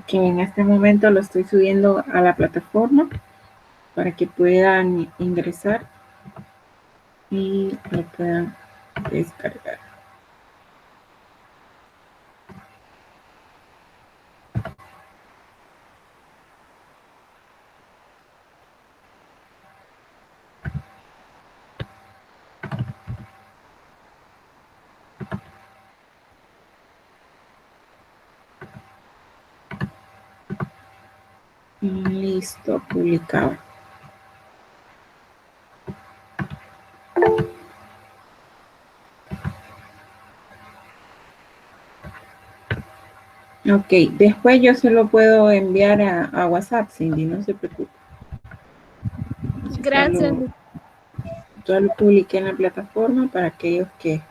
Que en este momento lo estoy subiendo a la plataforma. para que puedan ingresar y lo puedan descargar. Listo, publicado. Ok, después yo se lo puedo enviar a WhatsApp, Cindy, no se preocupe. Gracias. Ya lo publiqué en la plataforma para aquellos que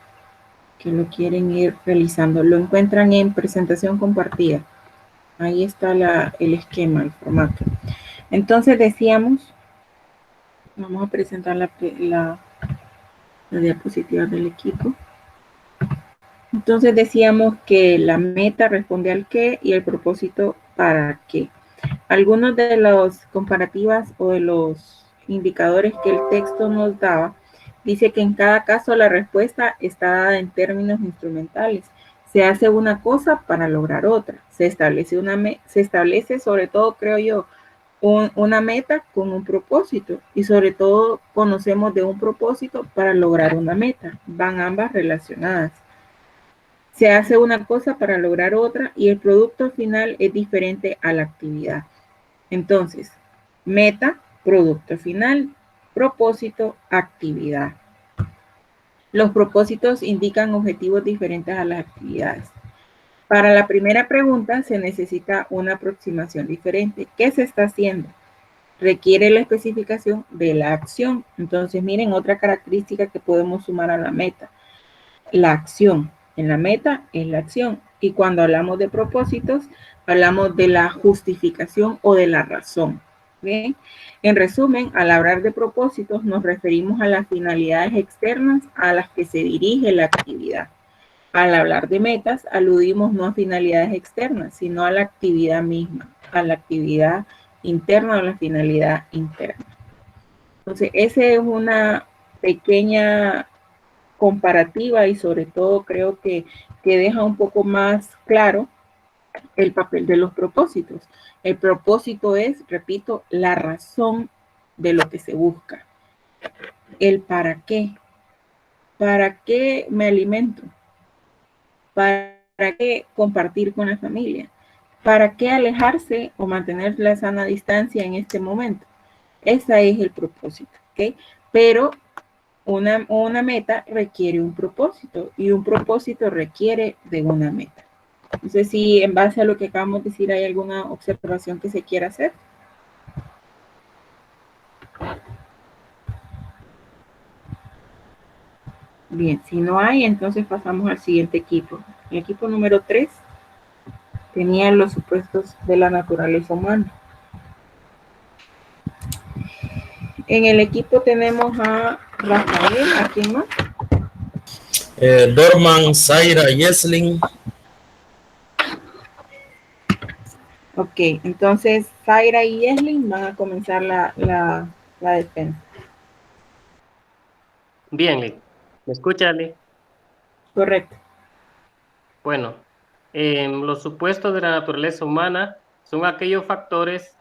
lo quieren ir realizando. Lo encuentran en presentación compartida. Ahí está el esquema, el formato. Entonces decíamos, vamos a presentar la diapositiva del equipo. Entonces decíamos que la meta responde al qué y el propósito para qué. Algunos de las comparativas o de los indicadores que el texto nos daba, dice que en cada caso la respuesta está dada en términos instrumentales. Se hace una cosa para lograr otra. Se establece sobre todo, creo yo, una meta con un propósito y sobre todo conocemos de un propósito para lograr una meta. Van ambas relacionadas. Se hace una cosa para lograr otra y el producto final es diferente a la actividad. Entonces, meta, producto final, propósito, actividad. Los propósitos indican objetivos diferentes a las actividades. Para la primera pregunta se necesita una aproximación diferente. ¿Qué se está haciendo? Requiere la especificación de la acción. Entonces, miren otra característica que podemos sumar a la meta. La acción. En la meta es la acción. Y cuando hablamos de propósitos, hablamos de la justificación o de la razón. ¿Bien? En resumen, al hablar de propósitos, nos referimos a las finalidades externas a las que se dirige la actividad. Al hablar de metas, aludimos no a finalidades externas, sino a la actividad misma, a la actividad interna o la finalidad interna. Entonces, esa es una pequeña comparativa y sobre todo creo que deja un poco más claro el papel de los propósitos. El propósito es, repito, la razón de lo que se busca. El para qué. ¿Para qué me alimento? ¿Para qué compartir con la familia? ¿Para qué alejarse o mantener la sana distancia en este momento? Ese es el propósito, ¿ok? Pero una meta requiere un propósito y un propósito requiere de una meta. No sé si en base a lo que acabamos de decir hay alguna observación que se quiera hacer. Bien, si no hay, entonces pasamos al siguiente equipo. El equipo número 3 tenía los supuestos de la naturaleza humana. En el equipo tenemos a Rafael, ¿a quién más? Dorman, Zaira, Yeslin. Ok, entonces Zaira y Yeslin van a comenzar la defensa. Bien, Lee. ¿Me escucha, Lee? Correcto. Bueno, los supuestos de la naturaleza humana son aquellos factores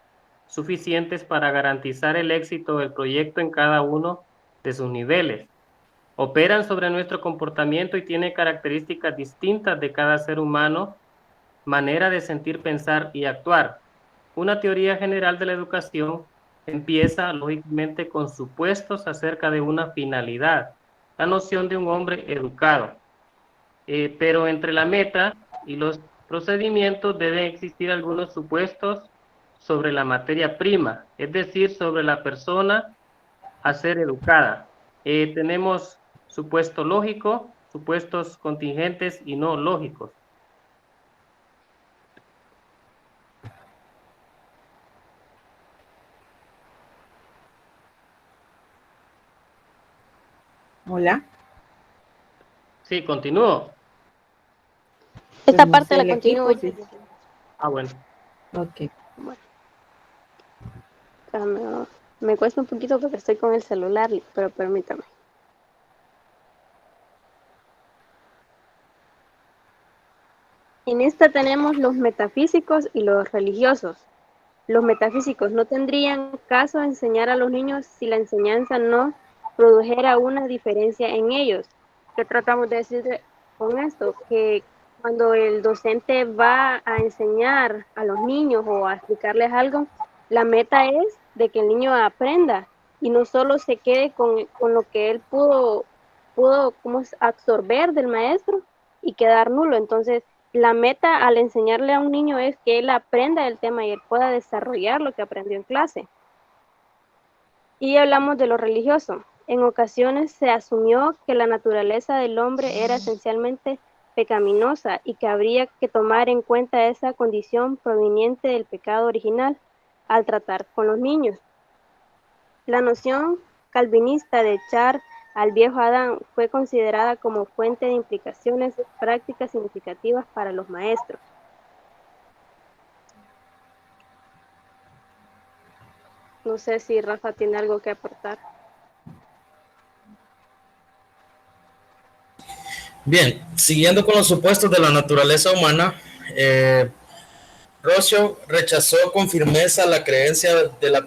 suficientes para garantizar el éxito del proyecto en cada uno de sus niveles. Operan sobre nuestro comportamiento y tienen características distintas de cada ser humano, manera de sentir, pensar y actuar. Una teoría general de la educación empieza, lógicamente, con supuestos acerca de una finalidad, la noción de un hombre educado. Pero entre la meta y los procedimientos deben existir algunos supuestos sobre la materia prima, es decir, sobre la persona a ser educada. Tenemos supuesto lógico, supuestos contingentes y no lógicos. Hola. Sí, continúo. Esta parte la continúo. Sí. Ah, bueno. Ok. Bueno. Me cuesta un poquito porque estoy con el celular, pero permítame. En esta tenemos los metafísicos y los religiosos. Los metafísicos: no tendrían caso enseñar a los niños si la enseñanza no produjera una diferencia en ellos. ¿Qué tratamos de decir con esto? Que cuando el docente va a enseñar a los niños o a explicarles algo, la meta es de que el niño aprenda y no solo se quede con lo que él pudo absorber del maestro y quedar nulo. Entonces, la meta al enseñarle a un niño es que él aprenda el tema y él pueda desarrollar lo que aprendió en clase. Y hablamos de lo religioso. En ocasiones se asumió que la naturaleza del hombre era esencialmente pecaminosa y que habría que tomar en cuenta esa condición proveniente del pecado original al tratar con los niños. La noción calvinista de echar al viejo Adán fue considerada como fuente de implicaciones prácticas significativas para los maestros. No sé si Rafa tiene algo que aportar. Bien, siguiendo con los supuestos de la naturaleza humana, Rousseau rechazó con firmeza la creencia de la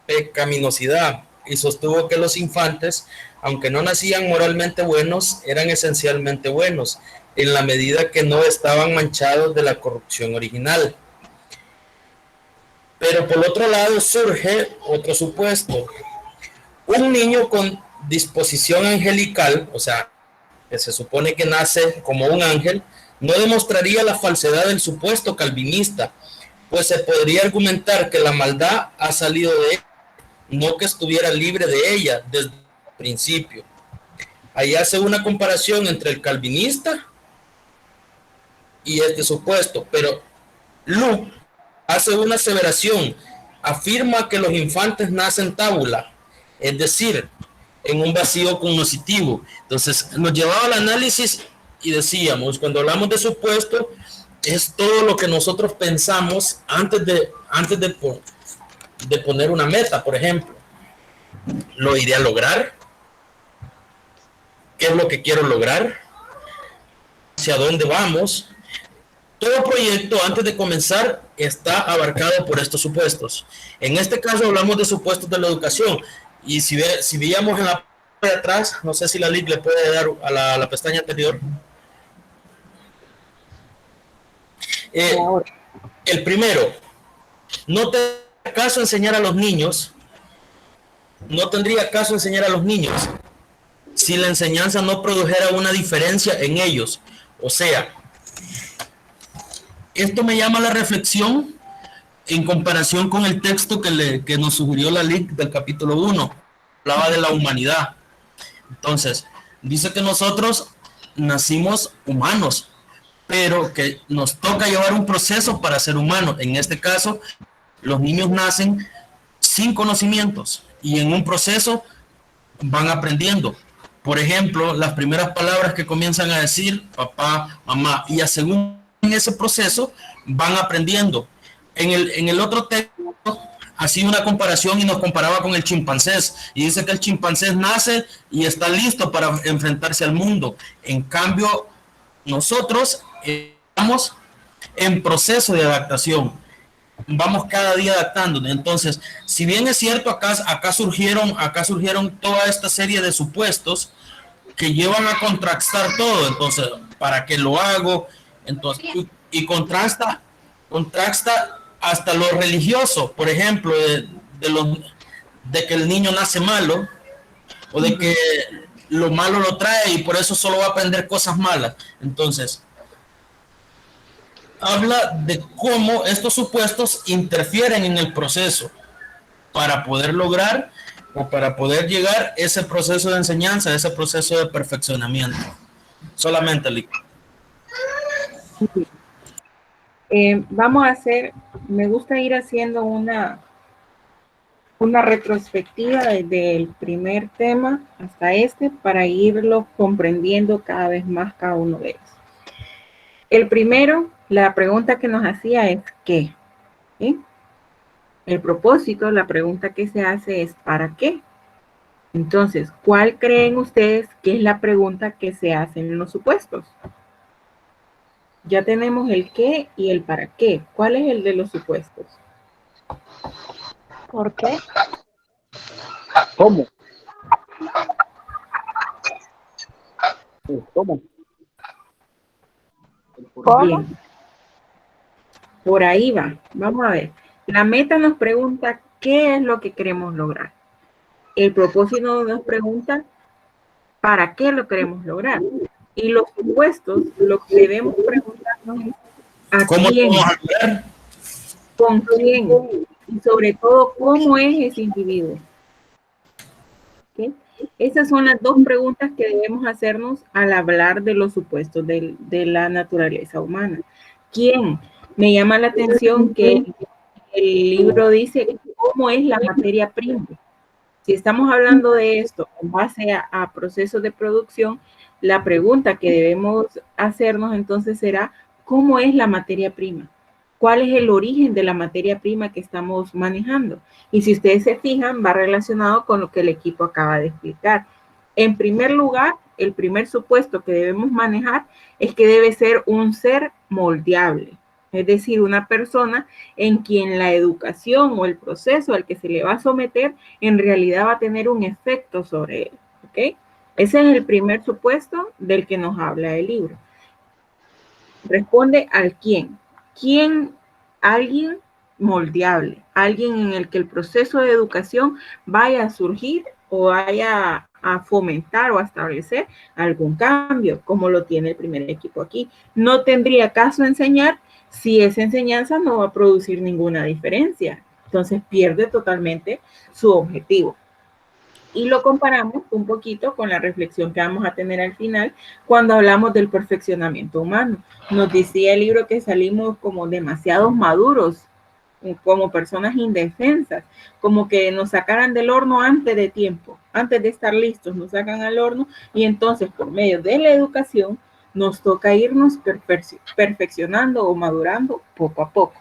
pecaminosidad y sostuvo que los infantes, aunque no nacían moralmente buenos, eran esencialmente buenos, en la medida que no estaban manchados de la corrupción original. Pero por otro lado surge otro supuesto. Un niño con disposición angelical, o sea, que se supone que nace como un ángel, no demostraría la falsedad del supuesto calvinista, pues se podría argumentar que la maldad ha salido de él, no que estuviera libre de ella desde el principio. Ahí hace una comparación entre el calvinista y este supuesto, pero Luke hace una aseveración, afirma que los infantes nacen tábula, es decir, en un vacío cognoscitivo. Entonces nos llevaba al análisis y decíamos, cuando hablamos de supuesto, es todo lo que nosotros pensamos antes de poner una meta. Por ejemplo, ¿lo iré a lograr? ¿Qué es lo que quiero lograr? ¿Hacia dónde vamos? Todo proyecto antes de comenzar está abarcado por estos supuestos. En este caso hablamos de supuestos de la educación, y si veíamos en la parte de atrás, no sé si la LIC le puede dar a la pestaña anterior. El primero, no tendría caso enseñar a los niños, si la enseñanza no produjera una diferencia en ellos. O sea, esto me llama a la reflexión en comparación con el texto que nos sugirió la LIC del capítulo 1, hablaba de la humanidad. Entonces, dice que nosotros nacimos humanos, pero que nos toca llevar un proceso para ser humanos. En este caso, los niños nacen sin conocimientos y en un proceso van aprendiendo. Por ejemplo, las primeras palabras que comienzan a decir papá, mamá, y según en ese proceso van aprendiendo. En el otro texto hacía una comparación y nos comparaba con el chimpancés, y dice que el chimpancés nace y está listo para enfrentarse al mundo. En cambio, nosotros estamos en proceso de adaptación, vamos cada día adaptándonos. Entonces, si bien es cierto, acá surgieron toda esta serie de supuestos que llevan a contrastar todo. Entonces, ¿para qué lo hago? Entonces, y contrasta hasta lo religioso, por ejemplo, de que el niño nace malo, o de que lo malo lo trae y por eso solo va a aprender cosas malas. Entonces, habla de cómo estos supuestos interfieren en el proceso para poder lograr o para poder llegar a ese proceso de enseñanza, ese proceso de perfeccionamiento. Solamente, Lick. Vamos a hacer, me gusta ir haciendo una retrospectiva desde el primer tema hasta este para irlo comprendiendo cada vez más cada uno de ellos. El primero, la pregunta que nos hacía es ¿qué? ¿Sí? El propósito, la pregunta que se hace es ¿para qué? Entonces, ¿cuál creen ustedes que es la pregunta que se hace en los supuestos? Ya tenemos el qué y el para qué. ¿Cuál es el de los supuestos? ¿Por qué? ¿Cómo? ¿Cómo? Bien. Por ahí va. Vamos a ver. La meta nos pregunta qué es lo que queremos lograr. El propósito nos pregunta para qué lo queremos lograr. Y los supuestos, lo que debemos preguntarnos es ¿a quién? ¿Con quién? Y sobre todo, ¿cómo es ese individuo? ¿Okay? Esas son las dos preguntas que debemos hacernos al hablar de los supuestos de la naturaleza humana. ¿Quién? Me llama la atención que el libro dice cómo es la materia prima. Si estamos hablando de esto en base a procesos de producción, la pregunta que debemos hacernos entonces será ¿cómo es la materia prima? ¿Cuál es el origen de la materia prima que estamos manejando? Y si ustedes se fijan, va relacionado con lo que el equipo acaba de explicar. En primer lugar, el primer supuesto que debemos manejar es que debe ser un ser moldeable. Es decir, una persona en quien la educación o el proceso al que se le va a someter en realidad va a tener un efecto sobre él. ¿Ok? Ese es el primer supuesto del que nos habla el libro. Responde al quién. ¿Quién? Alguien moldeable, alguien en el que el proceso de educación vaya a surgir o vaya a fomentar o a establecer algún cambio, como lo tiene el primer equipo aquí. No tendría caso enseñar si esa enseñanza no va a producir ninguna diferencia. Entonces pierde totalmente su objetivo. Y lo comparamos un poquito con la reflexión que vamos a tener al final cuando hablamos del perfeccionamiento humano. Nos decía el libro que salimos como demasiados maduros, como personas indefensas, como que nos sacaran del horno antes de tiempo, antes de estar listos, nos sacan al horno y entonces por medio de la educación nos toca irnos perfeccionando o madurando poco a poco.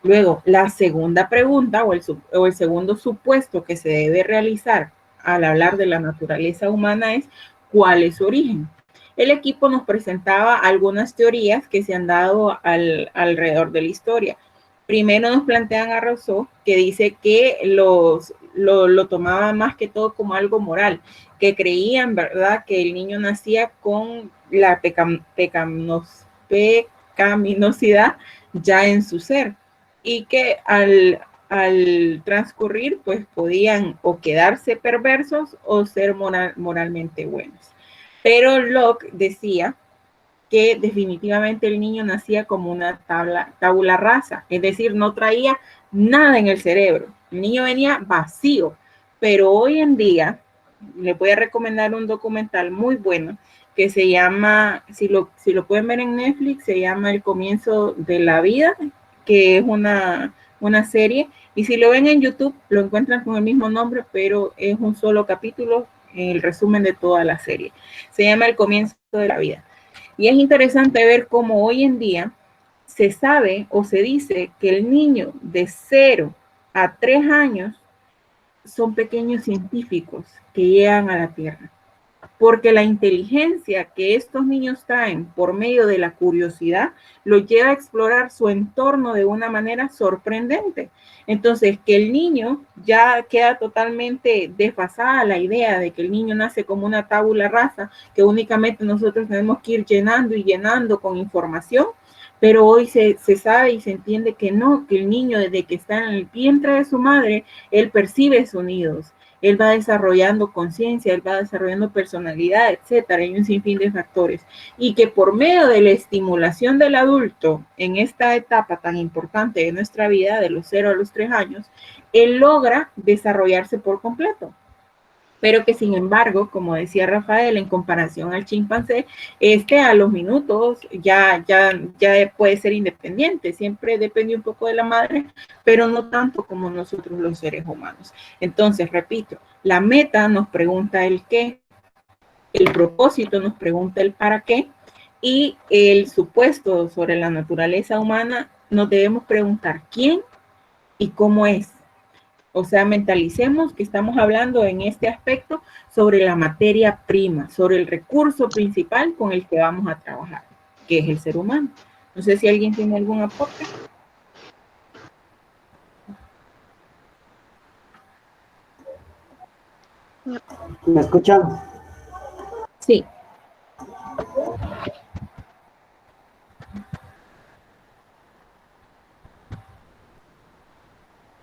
Luego, la segunda pregunta o el segundo supuesto que se debe realizar al hablar de la naturaleza humana es ¿cuál es su origen? El equipo nos presentaba algunas teorías que se han dado alrededor de la historia. Primero nos plantean a Rousseau, que dice que lo tomaba más que todo como algo moral, que creían, ¿verdad?, que el niño nacía con la pecaminosidad ya en su ser y que al transcurrir, pues podían o quedarse perversos o ser moralmente buenos. Pero Locke decía que definitivamente el niño nacía como una tabula rasa, es decir, no traía nada en el cerebro. El niño venía vacío, pero hoy en día les voy a recomendar un documental muy bueno que se llama, si lo pueden ver en Netflix, se llama El comienzo de la vida, que es una serie, y si lo ven en YouTube, lo encuentran con el mismo nombre, pero es un solo capítulo, el resumen de toda la serie. Se llama El comienzo de la vida. Y es interesante ver cómo hoy en día se sabe o se dice que el niño de 0 a 3 años son pequeños científicos que llegan a la Tierra. Porque la inteligencia que estos niños traen por medio de la curiosidad los lleva a explorar su entorno de una manera sorprendente. Entonces, que el niño ya queda totalmente desfasada la idea de que el niño nace como una tabula rasa, que únicamente nosotros tenemos que ir llenando y llenando con información, pero hoy se sabe y se entiende que no, que el niño desde que está en el vientre de su madre, él percibe sonidos. Él va desarrollando conciencia, él va desarrollando personalidad, etcétera, y un sinfín de factores. Y que por medio de la estimulación del adulto en esta etapa tan importante de nuestra vida, de los 0 a los 3 años, él logra desarrollarse por completo. Pero que sin embargo, como decía Rafael, en comparación al chimpancé, a los minutos ya puede ser independiente, siempre depende un poco de la madre, pero no tanto como nosotros los seres humanos. Entonces, repito, la meta nos pregunta el qué, el propósito nos pregunta el para qué, y el supuesto sobre la naturaleza humana nos debemos preguntar quién y cómo es O sea, mentalicemos que estamos hablando en este aspecto sobre la materia prima, sobre el recurso principal con el que vamos a trabajar, que es el ser humano. No sé si alguien tiene algún aporte. ¿Me escuchan? Sí.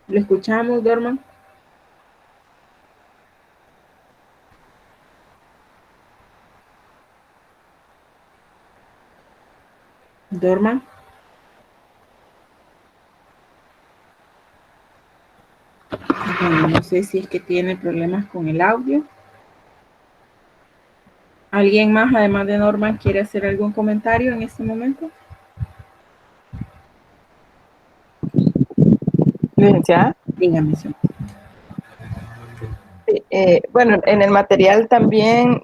¿Lo escuchamos, Dorman? Dorman. Bueno, no sé si es que tiene problemas con el audio. ¿Alguien más, además de Norman, quiere hacer algún comentario en este momento? Licenciada. Dígame, señor. Bueno, en el material también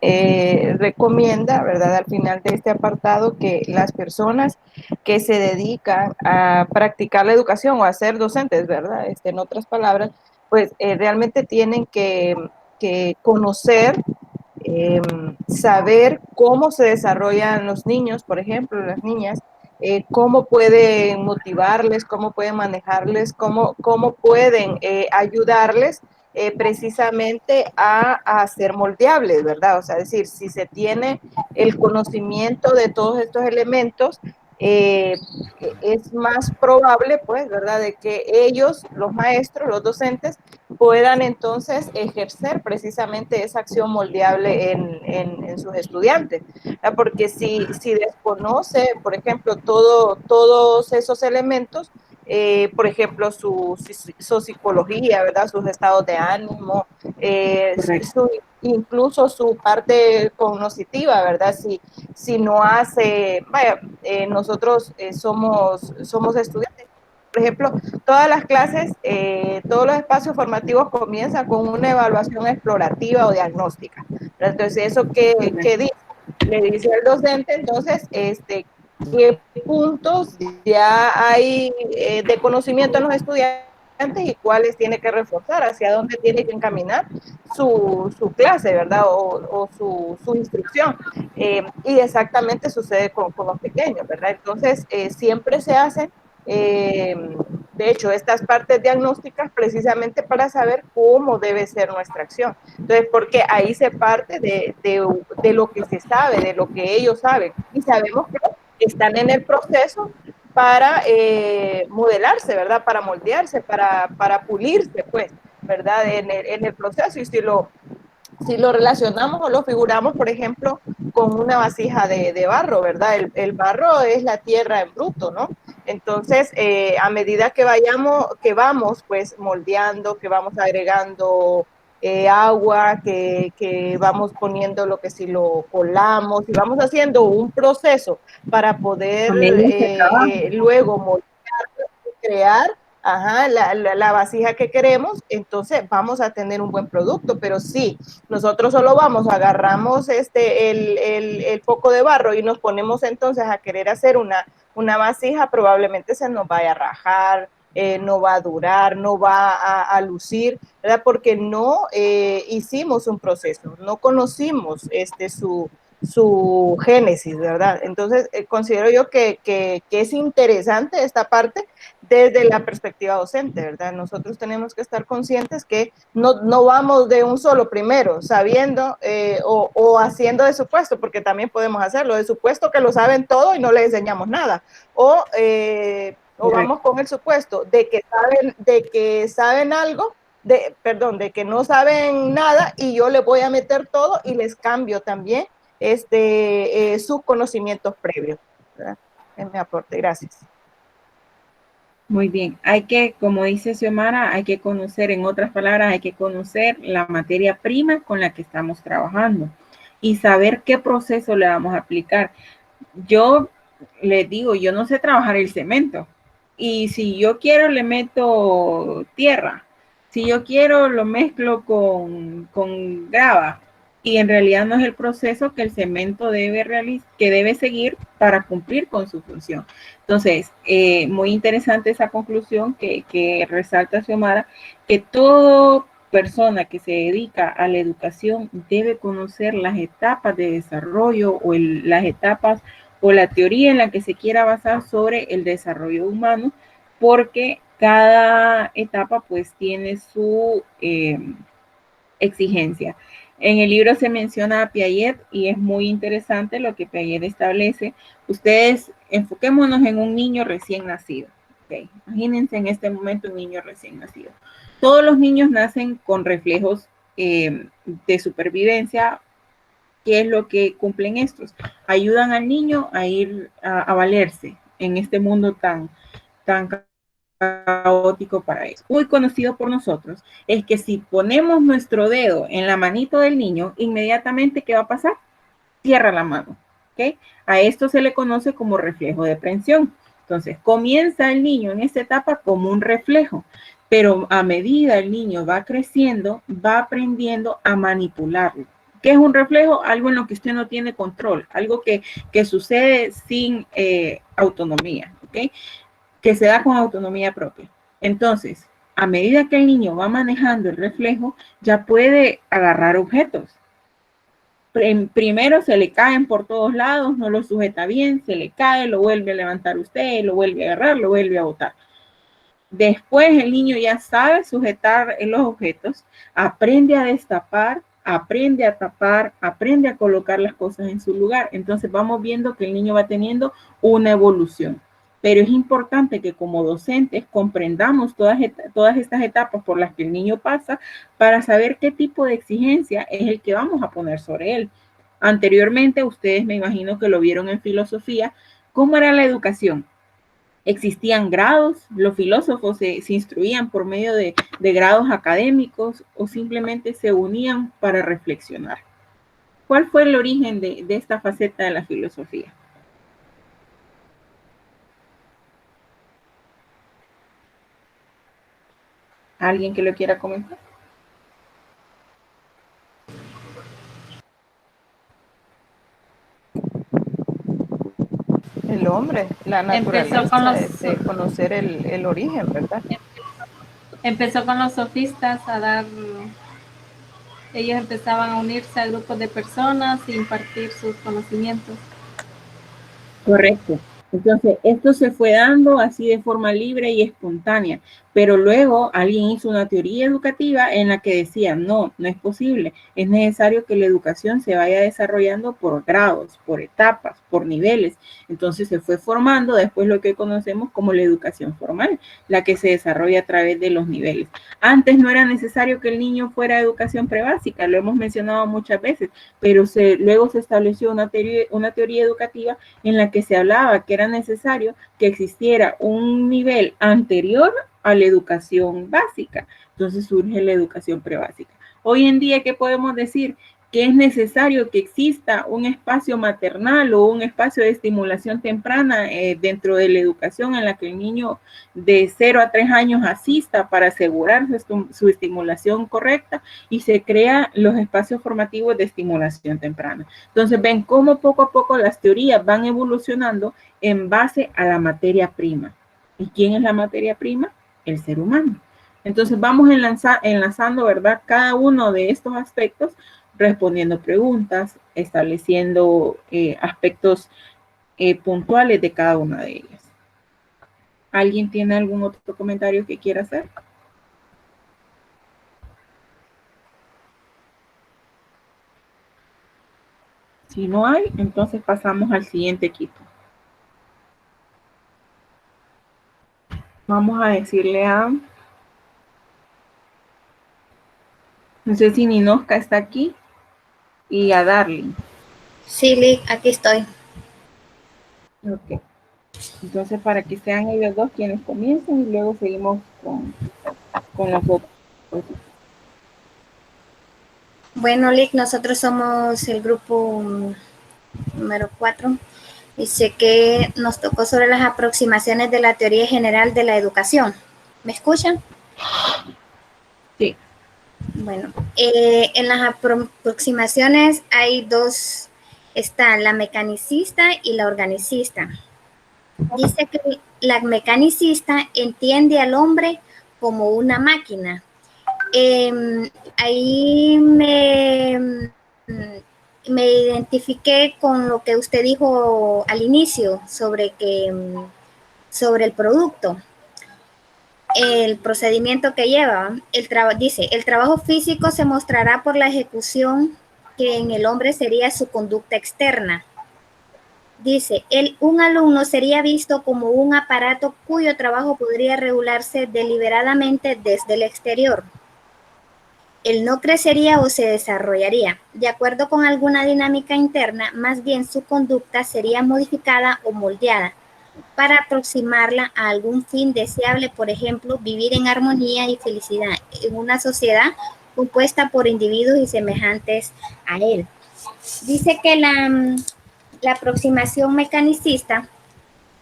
recomienda, ¿verdad? Al final de este apartado, que las personas que se dedican a practicar la educación o a ser docentes, ¿verdad? En otras palabras, pues realmente tienen que conocer, saber cómo se desarrollan los niños, por ejemplo, las niñas, cómo pueden motivarles, cómo pueden manejarles, cómo pueden ayudarles precisamente a ser moldeables, ¿verdad? O sea, es decir, si se tiene el conocimiento de todos estos elementos, es más probable, pues, ¿verdad?, de que ellos, los maestros, los docentes, puedan entonces ejercer precisamente esa acción moldeable en sus estudiantes, ¿verdad? Porque si desconoce, por ejemplo, todos esos elementos, por ejemplo, su psicología, ¿verdad? Sus estados de ánimo, incluso su parte cognitiva, ¿verdad? Si no hace, vaya, nosotros somos estudiantes. Por ejemplo, todas las clases, todos los espacios formativos comienzan con una evaluación explorativa o diagnóstica. Entonces, ¿eso qué dice? Le dice al docente, entonces, qué puntos ya hay de conocimiento en los estudiantes y cuáles tiene que reforzar, hacia dónde tiene que encaminar su clase, ¿verdad? O su instrucción. Y exactamente sucede con los pequeños, ¿verdad? Entonces, siempre se hacen, de hecho, estas partes diagnósticas precisamente para saber cómo debe ser nuestra acción. Entonces, porque ahí se parte de lo que se sabe, de lo que ellos saben. Y sabemos que están en el proceso para modelarse, ¿verdad? Para moldearse, para pulirse, pues, ¿verdad? En el proceso. Y si lo relacionamos o lo figuramos, por ejemplo, con una vasija de barro, ¿verdad? El barro es la tierra en bruto, ¿no? Entonces, a medida que vamos, pues, moldeando, que vamos agregando agua, que vamos poniendo lo que si lo colamos, y vamos haciendo un proceso para poder luego moldear, crear la vasija que queremos, entonces vamos a tener un buen producto. Pero si nosotros solo agarramos el poco de barro y nos ponemos entonces a querer hacer una vasija, probablemente se nos vaya a rajar, no va a durar, no va a lucir, ¿verdad? Porque no hicimos un proceso, no conocimos su génesis, ¿verdad? Entonces, considero yo que es interesante esta parte desde la perspectiva docente, ¿verdad? Nosotros tenemos que estar conscientes que no vamos de un solo primero, sabiendo o haciendo de supuesto, porque también podemos hacerlo, de supuesto que lo saben todo y no les enseñamos nada, o vamos con el supuesto de que saben algo, de que no saben nada y yo les voy a meter todo y les cambio también sus conocimientos previos, ¿verdad? Es mi aporte, gracias. Muy bien, hay que, como dice Xiomara, hay que conocer, en otras palabras, hay que conocer la materia prima con la que estamos trabajando y saber qué proceso le vamos a aplicar. Yo les digo, yo no sé trabajar el cemento, y si yo quiero le meto tierra, si yo quiero lo mezclo con grava, y en realidad no es el proceso que el cemento que debe seguir para cumplir con su función. Entonces, muy interesante esa conclusión que resalta Xiomara, que toda persona que se dedica a la educación debe conocer las etapas de desarrollo o las etapas o la teoría en la que se quiera basar sobre el desarrollo humano, porque cada etapa pues tiene su exigencia. En el libro se menciona a Piaget y es muy interesante lo que Piaget establece. Ustedes enfoquémonos en un niño recién nacido. Okay. Imagínense en este momento un niño recién nacido. Todos los niños nacen con reflejos de supervivencia. ¿Qué es lo que cumplen estos? Ayudan al niño a ir a valerse en este mundo tan caótico para eso. Muy conocido por nosotros es que si ponemos nuestro dedo en la manito del niño, inmediatamente, ¿qué va a pasar? Cierra la mano. ¿Okay? A esto se le conoce como reflejo de prensión. Entonces, comienza el niño en esta etapa como un reflejo, pero a medida el niño va creciendo, va aprendiendo a manipularlo. ¿Qué es un reflejo? Algo en lo que usted no tiene control, algo que sucede sin autonomía, ¿ok? Que se da con autonomía propia. Entonces, a medida que el niño va manejando el reflejo, ya puede agarrar objetos. Primero se le caen por todos lados, no lo sujeta bien, se le cae, lo vuelve a levantar usted, lo vuelve a agarrar, lo vuelve a botar. Después el niño ya sabe sujetar los objetos, aprende a destapar, aprende a tapar, aprende a colocar las cosas en su lugar. Entonces vamos viendo que el niño va teniendo una evolución. Pero es importante que como docentes comprendamos todas estas etapas por las que el niño pasa para saber qué tipo de exigencia es el que vamos a poner sobre él. Anteriormente, ustedes me imagino que lo vieron en filosofía, ¿cómo era la educación? Existían grados, los filósofos se instruían por medio de grados académicos o simplemente se unían para reflexionar. ¿Cuál fue el origen de esta faceta de la filosofía? ¿Alguien que lo quiera comentar? El hombre, la naturaleza, de conocer el origen, ¿verdad? Empezó con los sofistas ellos empezaban a unirse a grupos de personas y impartir sus conocimientos. Correcto. Entonces, esto se fue dando así de forma libre y espontánea, pero luego alguien hizo una teoría educativa en la que decía, no es posible, es necesario que la educación se vaya desarrollando por grados, por etapas, por niveles. Entonces se fue formando después lo que conocemos como la educación formal, la que se desarrolla a través de los niveles. Antes no era necesario que el niño fuera a educación prebásica, lo hemos mencionado muchas veces, pero luego se estableció una teoría educativa en la que se hablaba que era necesario que existiera un nivel anterior a la educación básica. Entonces surge la educación prebásica. Hoy en día, ¿qué podemos decir? Que es necesario que exista un espacio maternal o un espacio de estimulación temprana dentro de la educación en la que el niño de 0 a 3 años asista para asegurar su estimulación correcta y se crean los espacios formativos de estimulación temprana. Entonces ven cómo poco a poco las teorías van evolucionando en base a la materia prima. ¿Y quién es la materia prima? El ser humano. Entonces vamos enlazando, ¿verdad? Cada uno de estos aspectos, respondiendo preguntas, estableciendo aspectos puntuales de cada una de ellas. ¿Alguien tiene algún otro comentario que quiera hacer? Si no hay, entonces pasamos al siguiente equipo. Vamos a decirle a... No sé si Ninoska está aquí. Y a Darling. Sí, Lick, aquí estoy. Ok. Entonces, para que sean ellos dos quienes comiencen y luego seguimos con los otros. Bueno, Lick, nosotros somos el grupo número 4. Dice que nos tocó sobre las aproximaciones de la teoría general de la educación. ¿Me escuchan? Sí. Bueno, en las aproximaciones hay dos, está la mecanicista y la organicista. Dice que la mecanicista entiende al hombre como una máquina. Ahí me identifiqué con lo que usted dijo al inicio sobre el producto, el procedimiento que lleva. Dice, el trabajo físico se mostrará por la ejecución que en el hombre sería su conducta externa. Dice, un alumno sería visto como un aparato cuyo trabajo podría regularse deliberadamente desde el exterior. Él no crecería o se desarrollaría. De acuerdo con alguna dinámica interna, más bien su conducta sería modificada o moldeada para aproximarla a algún fin deseable, por ejemplo, vivir en armonía y felicidad en una sociedad compuesta por individuos y semejantes a él. Dice que la aproximación mecanicista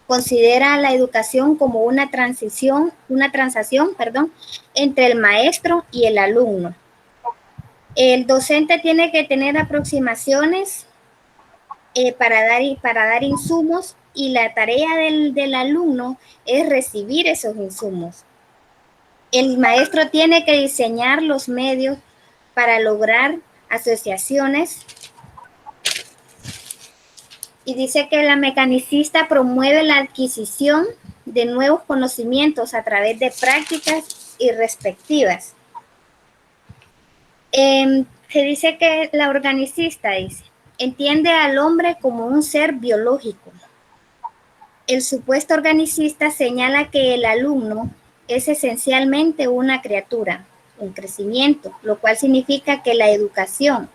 considera la educación como una transacción, entre el maestro y el alumno. El docente tiene que tener aproximaciones para dar insumos, y la tarea del alumno es recibir esos insumos. El maestro tiene que diseñar los medios para lograr asociaciones. Y dice que la mecanicista promueve la adquisición de nuevos conocimientos a través de prácticas irrespectivas. Se dice que la organicista entiende al hombre como un ser biológico. El supuesto organicista señala que el alumno es esencialmente una criatura, un crecimiento, lo cual significa que la educación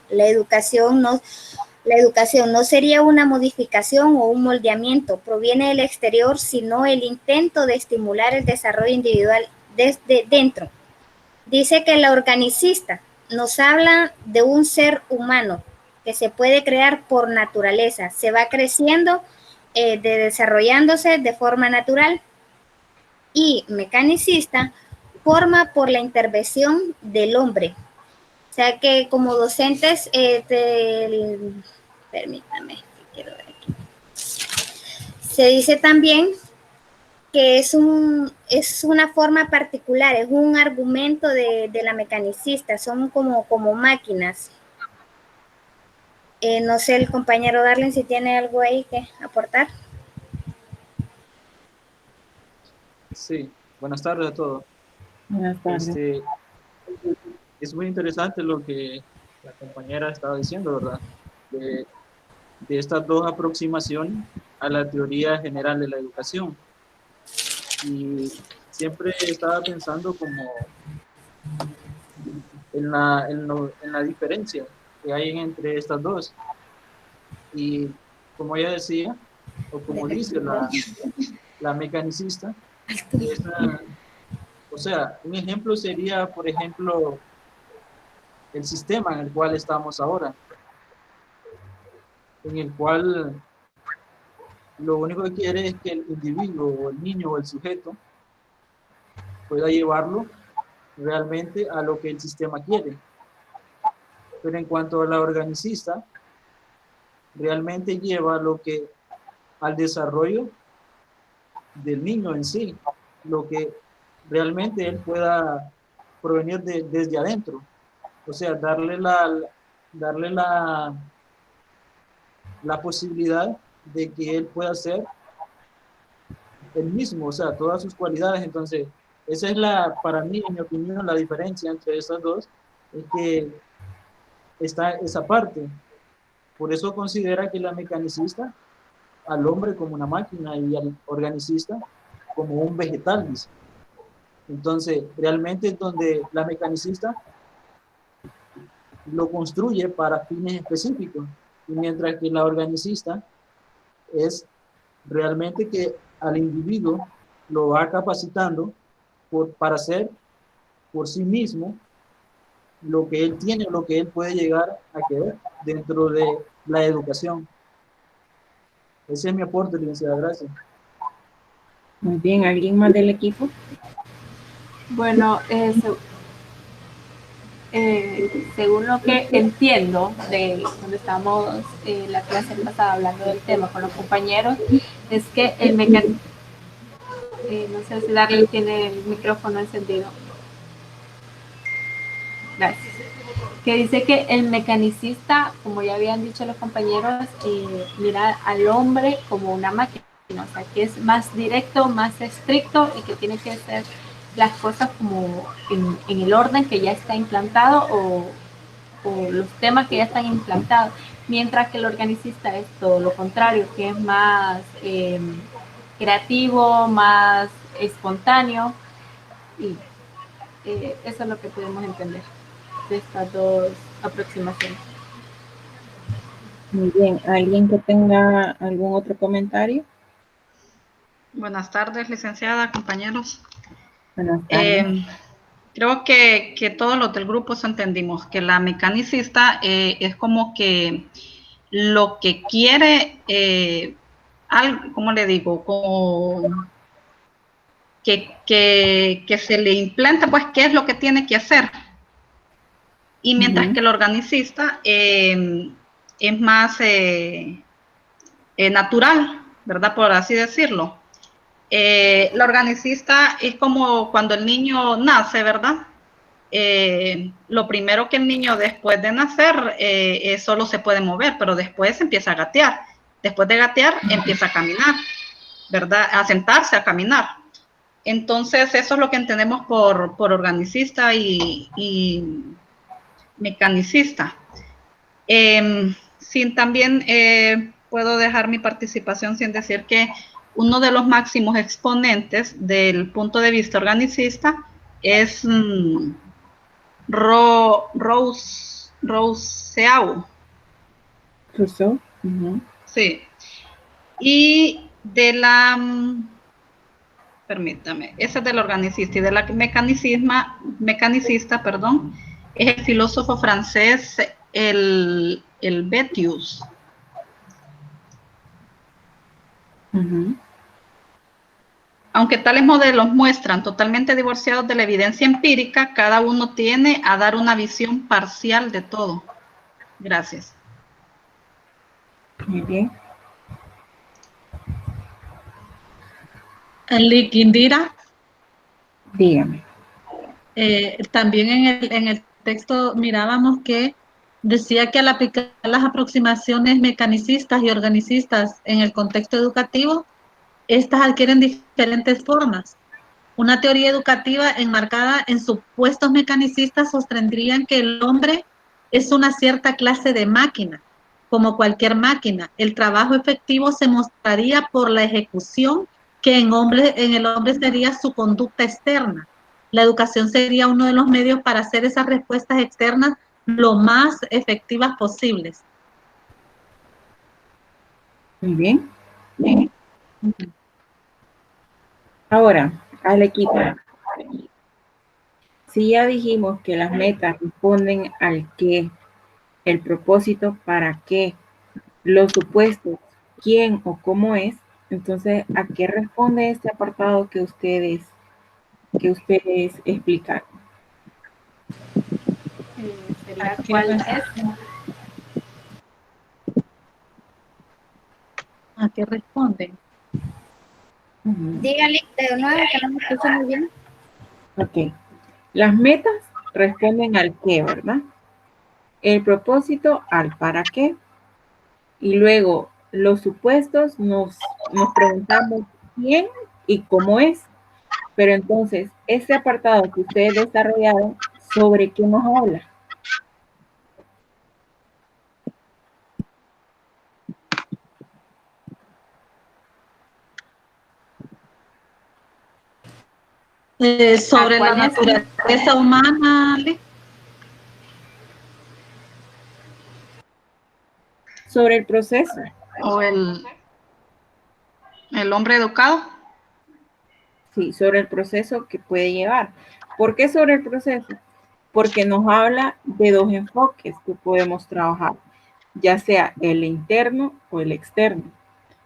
no sería una modificación o un moldeamiento, proviene del exterior, sino el intento de estimular el desarrollo individual desde dentro. Dice que la organicista nos habla de un ser humano que se puede crear por naturaleza, se va creciendo, desarrollándose de forma natural, y mecanicista forma por la intervención del hombre. O sea que como docentes, permítame, quiero ver aquí. Se dice también que es una forma particular, es un argumento de la mecanicista, son como máquinas. No sé, el compañero Darling, si tiene algo ahí que aportar. Sí, buenas tardes a todos. Buenas tardes. Es muy interesante lo que la compañera estaba diciendo, ¿verdad? De estas dos aproximaciones a la teoría general de la educación. Y siempre estaba pensando como en la diferencia que hay entre estas dos. Y como ella decía, o como dice la mecanicista, o sea, un ejemplo sería, por ejemplo, el sistema en el cual estamos ahora, en el cual lo único que quiere es que el individuo, o el niño, o el sujeto pueda llevarlo realmente a lo que el sistema quiere. Pero en cuanto a la organicista, realmente lleva al desarrollo del niño en sí, lo que realmente él pueda provenir desde adentro. O sea, darle la posibilidad de que él pueda ser el mismo, o sea, todas sus cualidades. Entonces, esa es para mí, en mi opinión, la diferencia entre estas dos, es que está esa parte. Por eso considera que la mecanicista al hombre como una máquina y al organicista como un vegetal, dice. Entonces, realmente es donde la mecanicista lo construye para fines específicos, y mientras que la organicista es realmente que al individuo lo va capacitando para hacer por sí mismo lo que él tiene, lo que él puede llegar a querer dentro de la educación. Ese es mi aporte, licenciada. Gracias. Muy bien, ¿alguien más del equipo? Bueno, según lo que entiendo de cuando estábamos la clase pasada hablando del tema con los compañeros, es que el mecanismo, no sé si Darlene tiene el micrófono encendido. Gracias. Que dice que el mecanicista, como ya habían dicho los compañeros, mira al hombre como una máquina, o sea, que es más directo, más estricto y que tiene que hacer las cosas como en el orden que ya está implantado o los temas que ya están implantados, mientras que el organicista es todo lo contrario, que es más creativo, más espontáneo, y eso es lo que podemos entender de estas dos aproximaciones. Muy bien, ¿alguien que tenga algún otro comentario? Buenas tardes, licenciada, compañeros. Buenas tardes. Creo que todos los del grupo entendimos que la mecanicista es como que lo que quiere, algo, ¿cómo le digo? Como que se le implanta, pues, qué es lo que tiene que hacer. Y mientras que el organicista es más natural, ¿verdad? Por así decirlo. La organicista es como cuando el niño nace, ¿verdad? Lo primero que el niño después de nacer solo se puede mover, pero después empieza a gatear. Después de gatear empieza a caminar, ¿verdad? A sentarse, a caminar. Entonces eso es lo que entendemos por organicista y mecanicista. También puedo dejar mi participación sin decir que uno de los máximos exponentes del punto de vista organicista es Rousseau. Rousseau. Sí. Y de la, permítame, esa es del organicista, y de la mecanicista, perdón, es el filósofo francés, el Betius. Aunque tales modelos muestran totalmente divorciados de la evidencia empírica, cada uno tiene a dar una visión parcial de todo. Gracias. Muy bien. Indira. Dígame. También en el texto mirábamos que decía que al aplicar las aproximaciones mecanicistas y organicistas en el contexto educativo, estas adquieren diferentes formas. Una teoría educativa enmarcada en supuestos mecanicistas sostendrían que el hombre es una cierta clase de máquina. Como cualquier máquina, el trabajo efectivo se mostraría por la ejecución, que en el hombre sería su conducta externa. La educación sería uno de los medios para hacer esas respuestas externas lo más efectivas posibles. Muy bien. Ahora, al equipo. Si ya dijimos que las metas responden al qué, el propósito para qué, los supuestos, quién o cómo es, entonces, ¿a qué responde este apartado que ustedes explicaron? ¿Cuál es? ¿A qué responden? Dígale de nuevo que no me escucho muy bien. Ok. Las metas responden al qué, ¿verdad? El propósito al para qué. Y luego, los supuestos nos preguntamos quién y cómo es. Pero entonces, este apartado que ustedes desarrollaron, ¿sobre qué nos habla? Sobre la naturaleza humana, Sobre el proceso. O el hombre educado. Sí, sobre el proceso que puede llevar. ¿Por qué sobre el proceso? Porque nos habla de dos enfoques que podemos trabajar, ya sea el interno o el externo.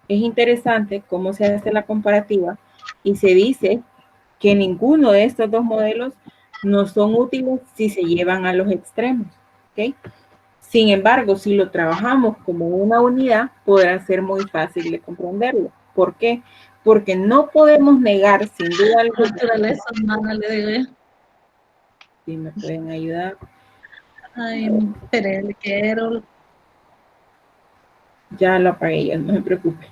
Es interesante cómo se hace la comparativa y se dice que ninguno de estos dos modelos no son útiles si se llevan a los extremos, ¿ok? Sin embargo, si lo trabajamos como una unidad, podrá ser muy fácil de comprenderlo. ¿Por qué? Porque no podemos negar, sin duda alguna. Naturaleza humana, le digo yo. Si me pueden ayudar. Ay, pero el quiero. Ya lo apagué yo, no se preocupe.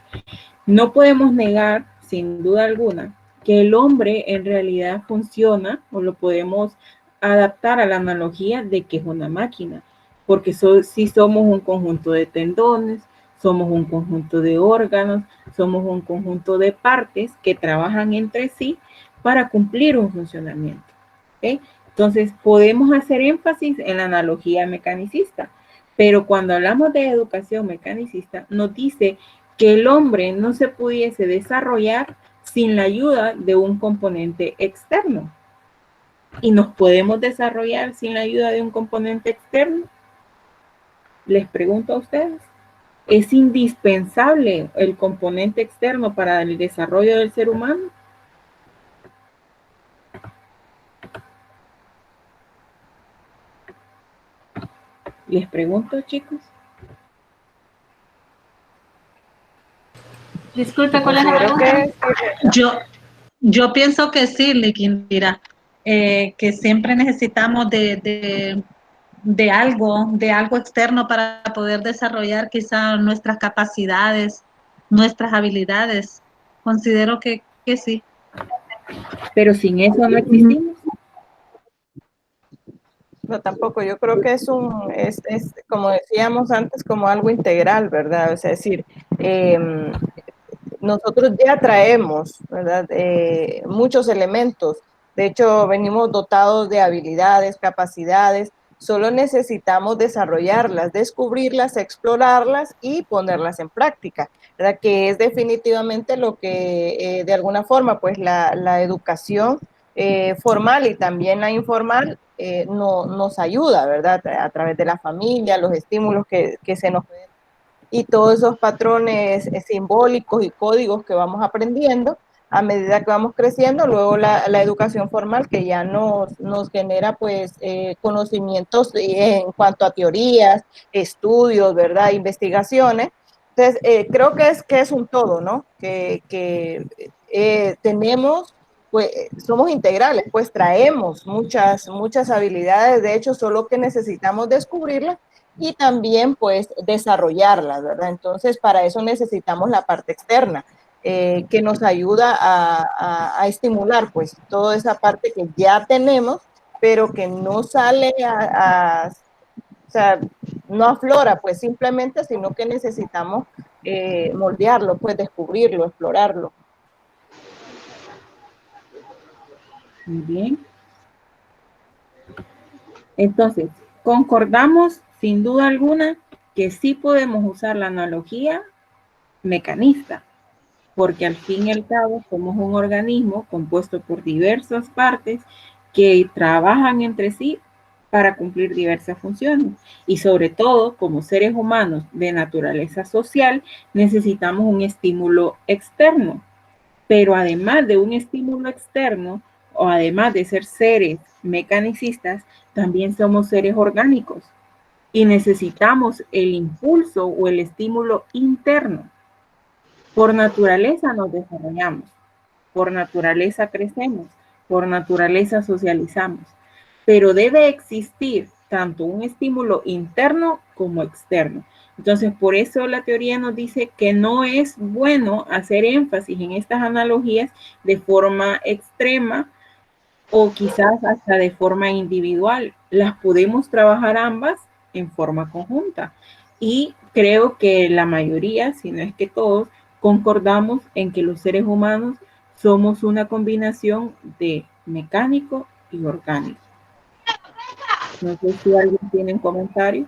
No podemos negar, sin duda alguna, que el hombre en realidad funciona, o lo podemos adaptar a la analogía de que es una máquina, porque si somos un conjunto de tendones, somos un conjunto de órganos, somos un conjunto de partes que trabajan entre sí para cumplir un funcionamiento. ¿Okay? Entonces, podemos hacer énfasis en la analogía mecanicista, pero cuando hablamos de educación mecanicista, nos dice que el hombre no se pudiese desarrollar sin la ayuda de un componente externo. ¿Y nos podemos desarrollar sin la ayuda de un componente externo? Les pregunto a ustedes. ¿Es indispensable el componente externo para el desarrollo del ser humano? Les pregunto, chicos. Disculpe, ¿cuál es la pregunta? Yo pienso que sí, Liquindira, que siempre necesitamos de algo externo para poder desarrollar quizá nuestras capacidades, nuestras habilidades. Considero que sí. Pero sin eso no existimos. No, tampoco. Yo creo que es como decíamos antes, como algo integral, ¿verdad? Es decir, nosotros ya traemos, ¿verdad? Muchos elementos. De hecho, venimos dotados de habilidades, capacidades. Solo necesitamos desarrollarlas, descubrirlas, explorarlas y ponerlas en práctica, ¿verdad? Que es definitivamente lo que, de alguna forma, pues la educación formal y también la informal nos ayuda, ¿verdad? A través de la familia, los estímulos que se nos pueden y todos esos patrones simbólicos y códigos que vamos aprendiendo a medida que vamos creciendo, luego la educación formal que ya nos genera pues conocimientos en cuanto a teorías, estudios, ¿verdad? Investigaciones. Entonces, creo que es un todo, ¿no? Que tenemos, pues somos integrales, pues traemos muchas habilidades, de hecho, solo que necesitamos descubrirlas y también pues desarrollarlas, ¿verdad? Entonces para eso necesitamos la parte externa que nos ayuda a estimular pues toda esa parte que ya tenemos, pero que no sale o sea, no aflora pues simplemente, sino que necesitamos moldearlo, pues descubrirlo, explorarlo. Muy bien. Entonces, concordamos sin duda alguna que sí podemos usar la analogía mecanista, porque al fin y al cabo somos un organismo compuesto por diversas partes que trabajan entre sí para cumplir diversas funciones. Y sobre todo, como seres humanos de naturaleza social, necesitamos un estímulo externo. Pero además de un estímulo externo, o además de ser seres mecanicistas, también somos seres orgánicos y necesitamos el impulso o el estímulo interno. Por naturaleza nos desarrollamos, por naturaleza crecemos, por naturaleza socializamos, pero debe existir tanto un estímulo interno como externo. Entonces, por eso la teoría nos dice que no es bueno hacer énfasis en estas analogías de forma extrema o quizás hasta de forma individual. Las podemos trabajar ambas en forma conjunta. Y creo que la mayoría, si no es que todos, concordamos en que los seres humanos somos una combinación de mecánico y orgánico. No sé si alguien tiene un comentario.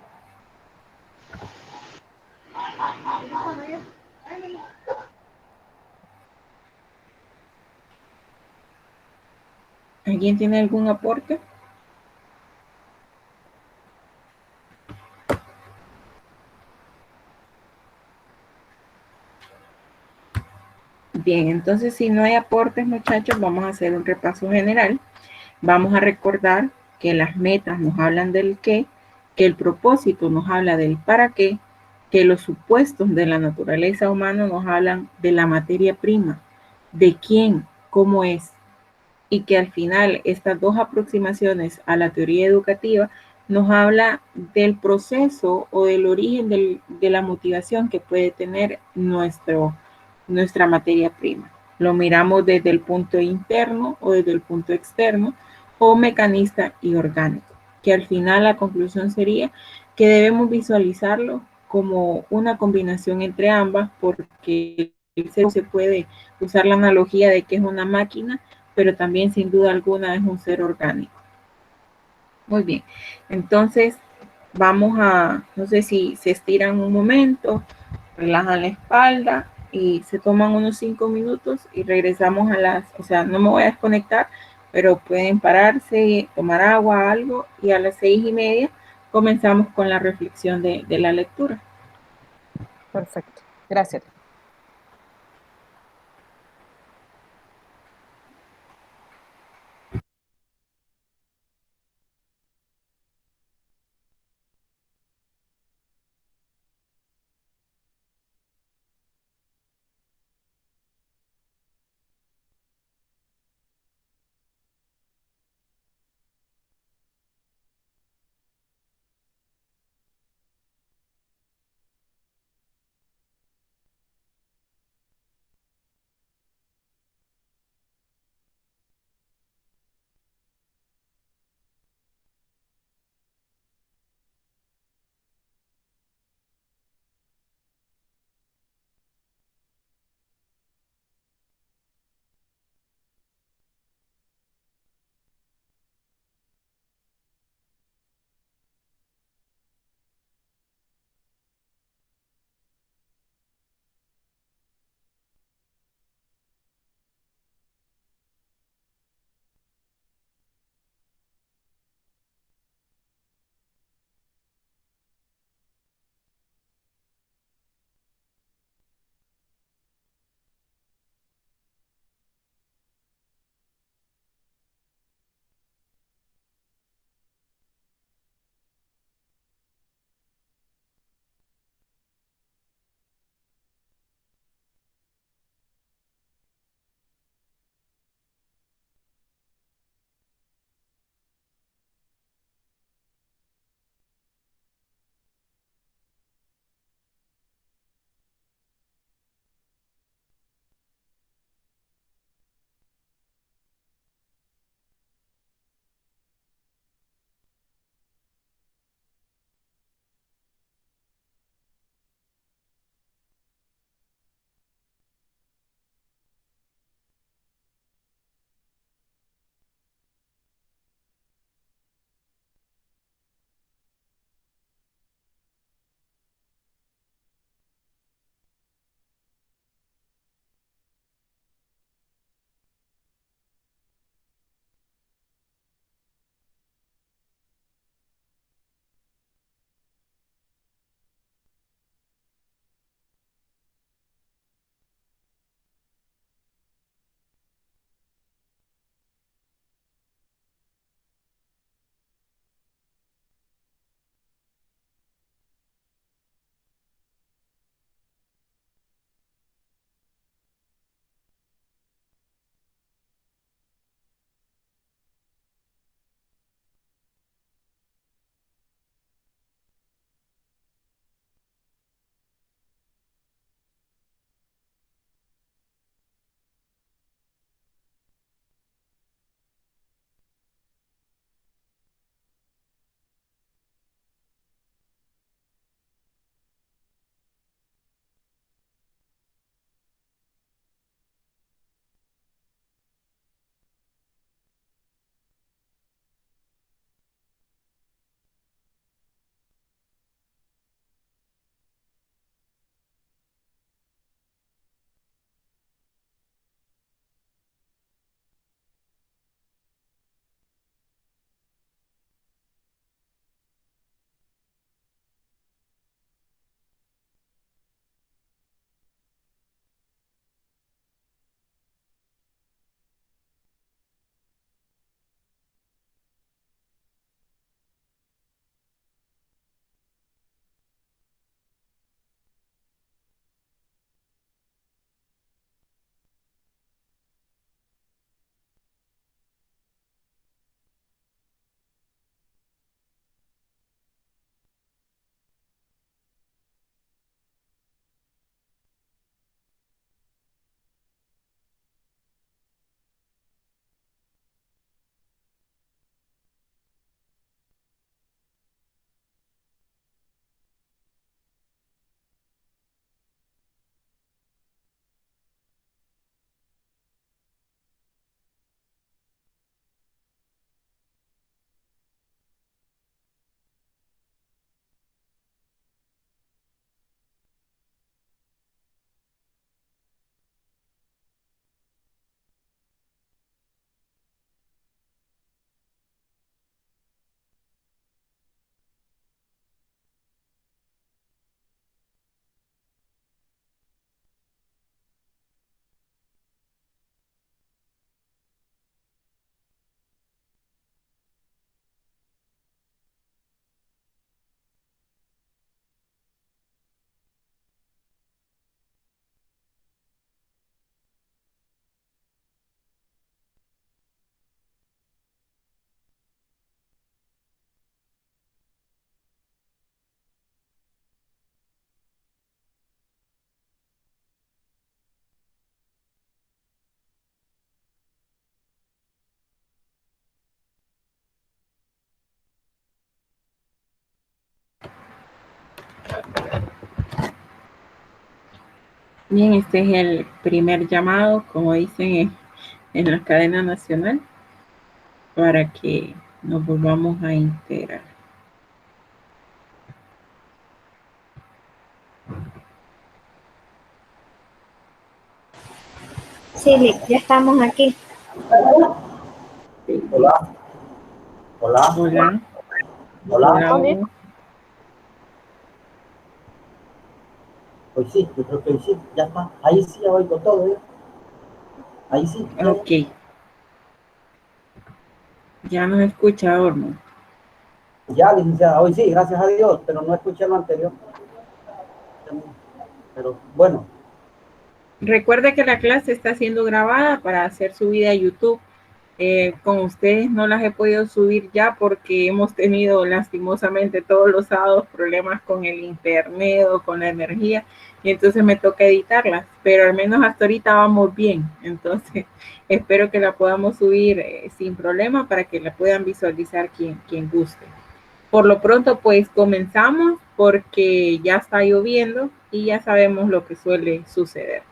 ¿Alguien tiene algún aporte? Bien, entonces si no hay aportes, muchachos, vamos a hacer un repaso general. Vamos a recordar que las metas nos hablan del qué, que el propósito nos habla del para qué, que los supuestos de la naturaleza humana nos hablan de la materia prima, de quién, cómo es, y que al final estas dos aproximaciones a la teoría educativa nos habla del proceso o del origen de la motivación que puede tener nuestra materia prima. Lo miramos desde el punto interno o desde el punto externo o mecanista y orgánico, que al final la conclusión sería que debemos visualizarlo como una combinación entre ambas, porque se puede usar la analogía de que es una máquina, pero también sin duda alguna es un ser orgánico. Muy bien, entonces vamos a, no sé si se estiran un momento, relajan la espalda y se toman unos 5 minutos y regresamos a o sea, no me voy a desconectar, pero pueden pararse, tomar agua, algo, y a las 6:30 comenzamos con la reflexión de la lectura. Perfecto, gracias. Bien, este es el primer llamado, como dicen en la cadena nacional, para que nos volvamos a integrar. Sí, ya estamos aquí. Hola. Hola. Hola. Hola. Hola. Pues sí, yo creo que sí, ya está. Ahí sí ya voy con todo, ¿eh? Ahí sí. Ok. Ya nos escucha, Ormo. Ya, licenciada, hoy sí, gracias a Dios, pero no escuché lo anterior. Pero bueno. Recuerde que la clase está siendo grabada para ser subida a YouTube. Con ustedes no las he podido subir ya porque hemos tenido lastimosamente todos los sábados problemas con el internet o con la energía y entonces me toca editarlas, pero al menos hasta ahorita vamos bien. Entonces espero que la podamos subir sin problema para que la puedan visualizar quien guste. Por lo pronto, pues comenzamos porque ya está lloviendo y ya sabemos lo que suele suceder.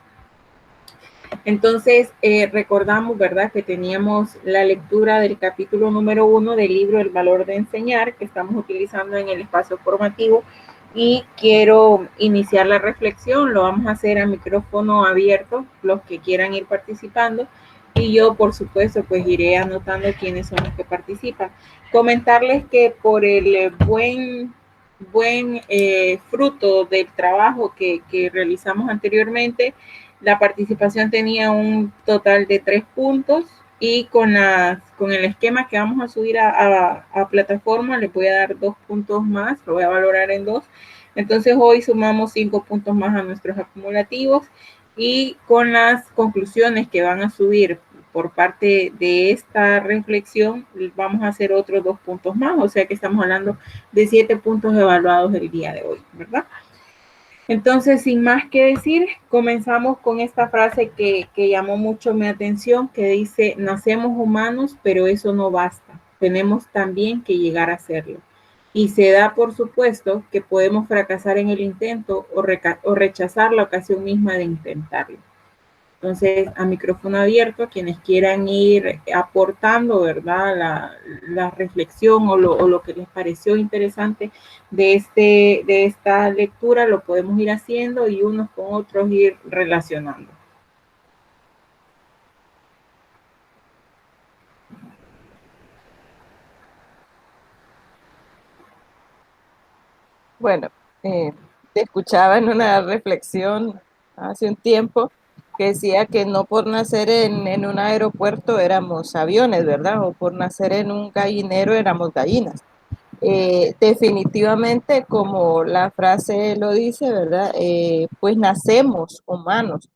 Entonces, recordamos, ¿verdad?, que teníamos la lectura del capítulo número 1 del libro El valor de enseñar, que estamos utilizando en el espacio formativo, y quiero iniciar la reflexión. Lo vamos a hacer a micrófono abierto, los que quieran ir participando, y yo, por supuesto, pues iré anotando quiénes son los que participan. Comentarles que por el buen fruto del trabajo que realizamos anteriormente, la participación tenía un total de 3 puntos y con el esquema que vamos a subir a plataforma le voy a dar 2 puntos más, lo voy a valorar en 2. Entonces hoy sumamos 5 puntos más a nuestros acumulativos y con las conclusiones que van a subir por parte de esta reflexión vamos a hacer otros 2 puntos más, o sea que estamos hablando de 7 puntos evaluados el día de hoy, ¿verdad? Entonces, sin más que decir, comenzamos con esta frase que llamó mucho mi atención, que dice: nacemos humanos, pero eso no basta. Tenemos también que llegar a serlo. Y se da, por supuesto, que podemos fracasar en el intento o rechazar la ocasión misma de intentarlo. Entonces, a micrófono abierto, quienes quieran ir aportando, ¿verdad?, la reflexión o lo que les pareció interesante de esta lectura, lo podemos ir haciendo y unos con otros ir relacionando. Bueno, te escuchaba en una reflexión hace un tiempo que decía que no por nacer en un aeropuerto éramos aviones, ¿verdad? O por nacer en un gallinero éramos gallinas. Definitivamente, como la frase lo dice, ¿verdad? Pues nacemos humanos,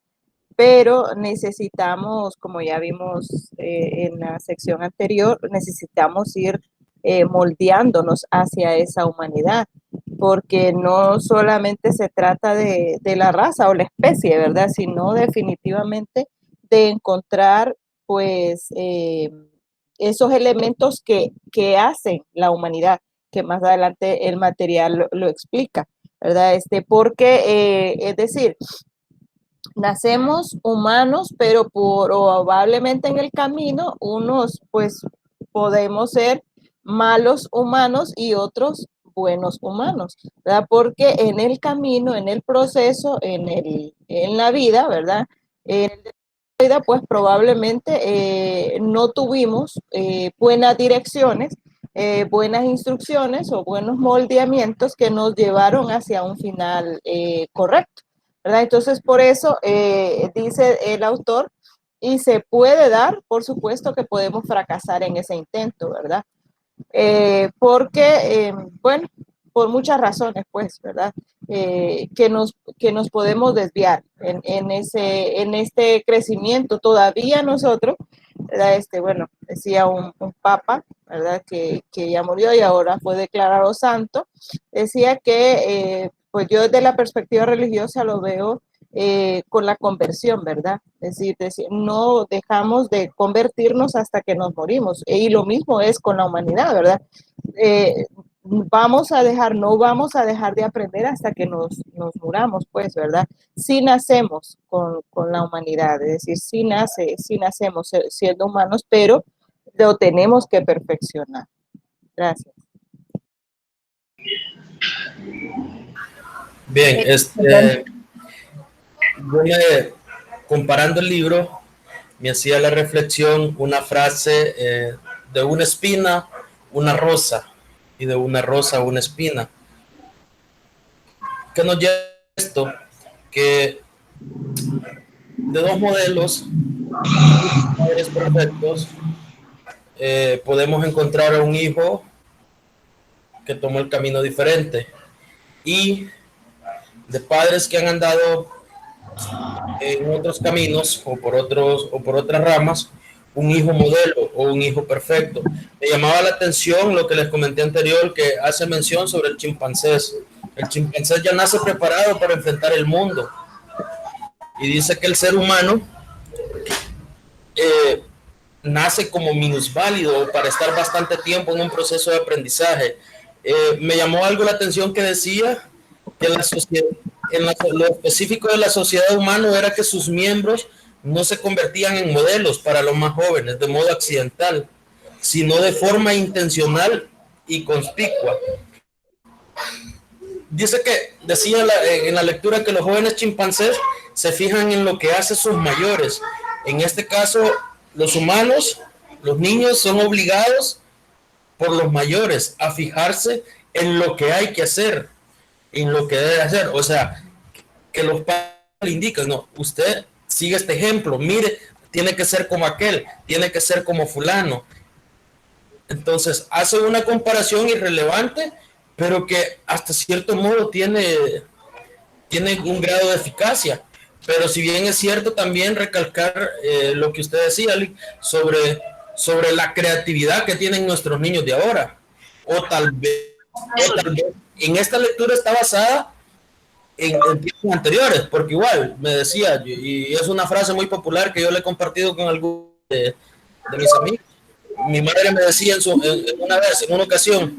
pero necesitamos, como ya vimos en la sección anterior, necesitamos ir moldeándonos hacia esa humanidad, porque no solamente se trata de la raza o la especie, ¿verdad? Sino definitivamente de encontrar, pues, esos elementos que hacen la humanidad, que más adelante el material lo explica, ¿verdad? Porque, es decir, nacemos humanos, pero probablemente en el camino unos pues podemos ser malos humanos y otros buenos humanos, ¿verdad? Porque en el camino, en el proceso, en la vida, ¿verdad? En la vida pues probablemente no tuvimos buenas direcciones, buenas instrucciones o buenos moldeamientos que nos llevaron hacia un final correcto, ¿verdad? Entonces, por eso dice el autor, y se puede dar, por supuesto que podemos fracasar en ese intento, ¿verdad? Porque, bueno, por muchas razones, pues, ¿verdad? Que nos podemos desviar en este crecimiento. Todavía nosotros, ¿verdad? Bueno, decía un papa, ¿verdad? Que ya murió y ahora fue declarado santo, decía que, pues yo desde la perspectiva religiosa lo veo con la conversión, ¿verdad? Es decir, no dejamos de convertirnos hasta que nos morimos. Y lo mismo es con la humanidad, ¿verdad? no vamos a dejar de aprender hasta que nos muramos, pues, ¿verdad? Sí nacemos con la humanidad, es decir, sí nacemos siendo humanos, pero lo tenemos que perfeccionar. Gracias. Bien, comparando el libro, me hacía la reflexión una frase de una espina, una rosa, y de una rosa, una espina. ¿Qué nos lleva a esto? Que de dos modelos, padres perfectos, podemos encontrar a un hijo que tomó el camino diferente, y de padres que han andado en otros caminos o por otras ramas, un hijo modelo o un hijo perfecto. Me llamaba la atención lo que les comenté anterior, que hace mención sobre el chimpancé. El chimpancé ya nace preparado para enfrentar el mundo, y dice que el ser humano nace como minusválido para estar bastante tiempo en un proceso de aprendizaje. Me llamó algo la atención que decía que la sociedad, lo específico de la sociedad humana era que sus miembros no se convertían en modelos para los más jóvenes de modo accidental, sino de forma intencional y conspicua. Decía en la lectura que los jóvenes chimpancés se fijan en lo que hacen sus mayores. En este caso, los humanos, los niños, son obligados por los mayores a fijarse en lo que hay que hacer, en lo que debe hacer. O sea, que los padres le indican, no, usted sigue este ejemplo, mire, tiene que ser como aquel, tiene que ser como fulano. Entonces, hace una comparación irrelevante, pero que hasta cierto modo tiene un grado de eficacia. Pero si bien es cierto, también recalcar lo que usted decía, sobre la creatividad que tienen nuestros niños de ahora. O tal vez en esta lectura está basada en tiempos anteriores, porque igual me decía, y es una frase muy popular que yo le he compartido con algunos de mis amigos. Mi madre me decía en una ocasión,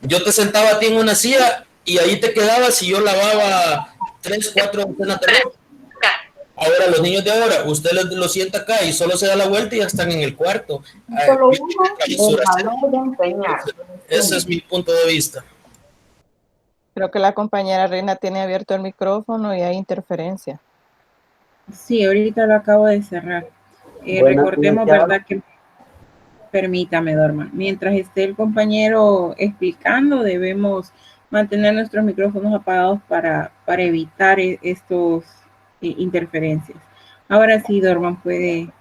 yo te sentaba a ti en una silla y ahí te quedabas y yo lavaba 3, 4 docenas de ropa. Ahora los niños de ahora, usted lo sienta acá y solo se da la vuelta y ya están en el cuarto. Ese es mi punto de vista. Creo que la compañera Reina tiene abierto el micrófono y hay interferencia. Sí, ahorita lo acabo de cerrar. Recordemos, ¿verdad? Que permítame, Dorma. Mientras esté el compañero explicando, debemos mantener nuestros micrófonos apagados para evitar estos interferencias. Ahora sí, Dorman puede.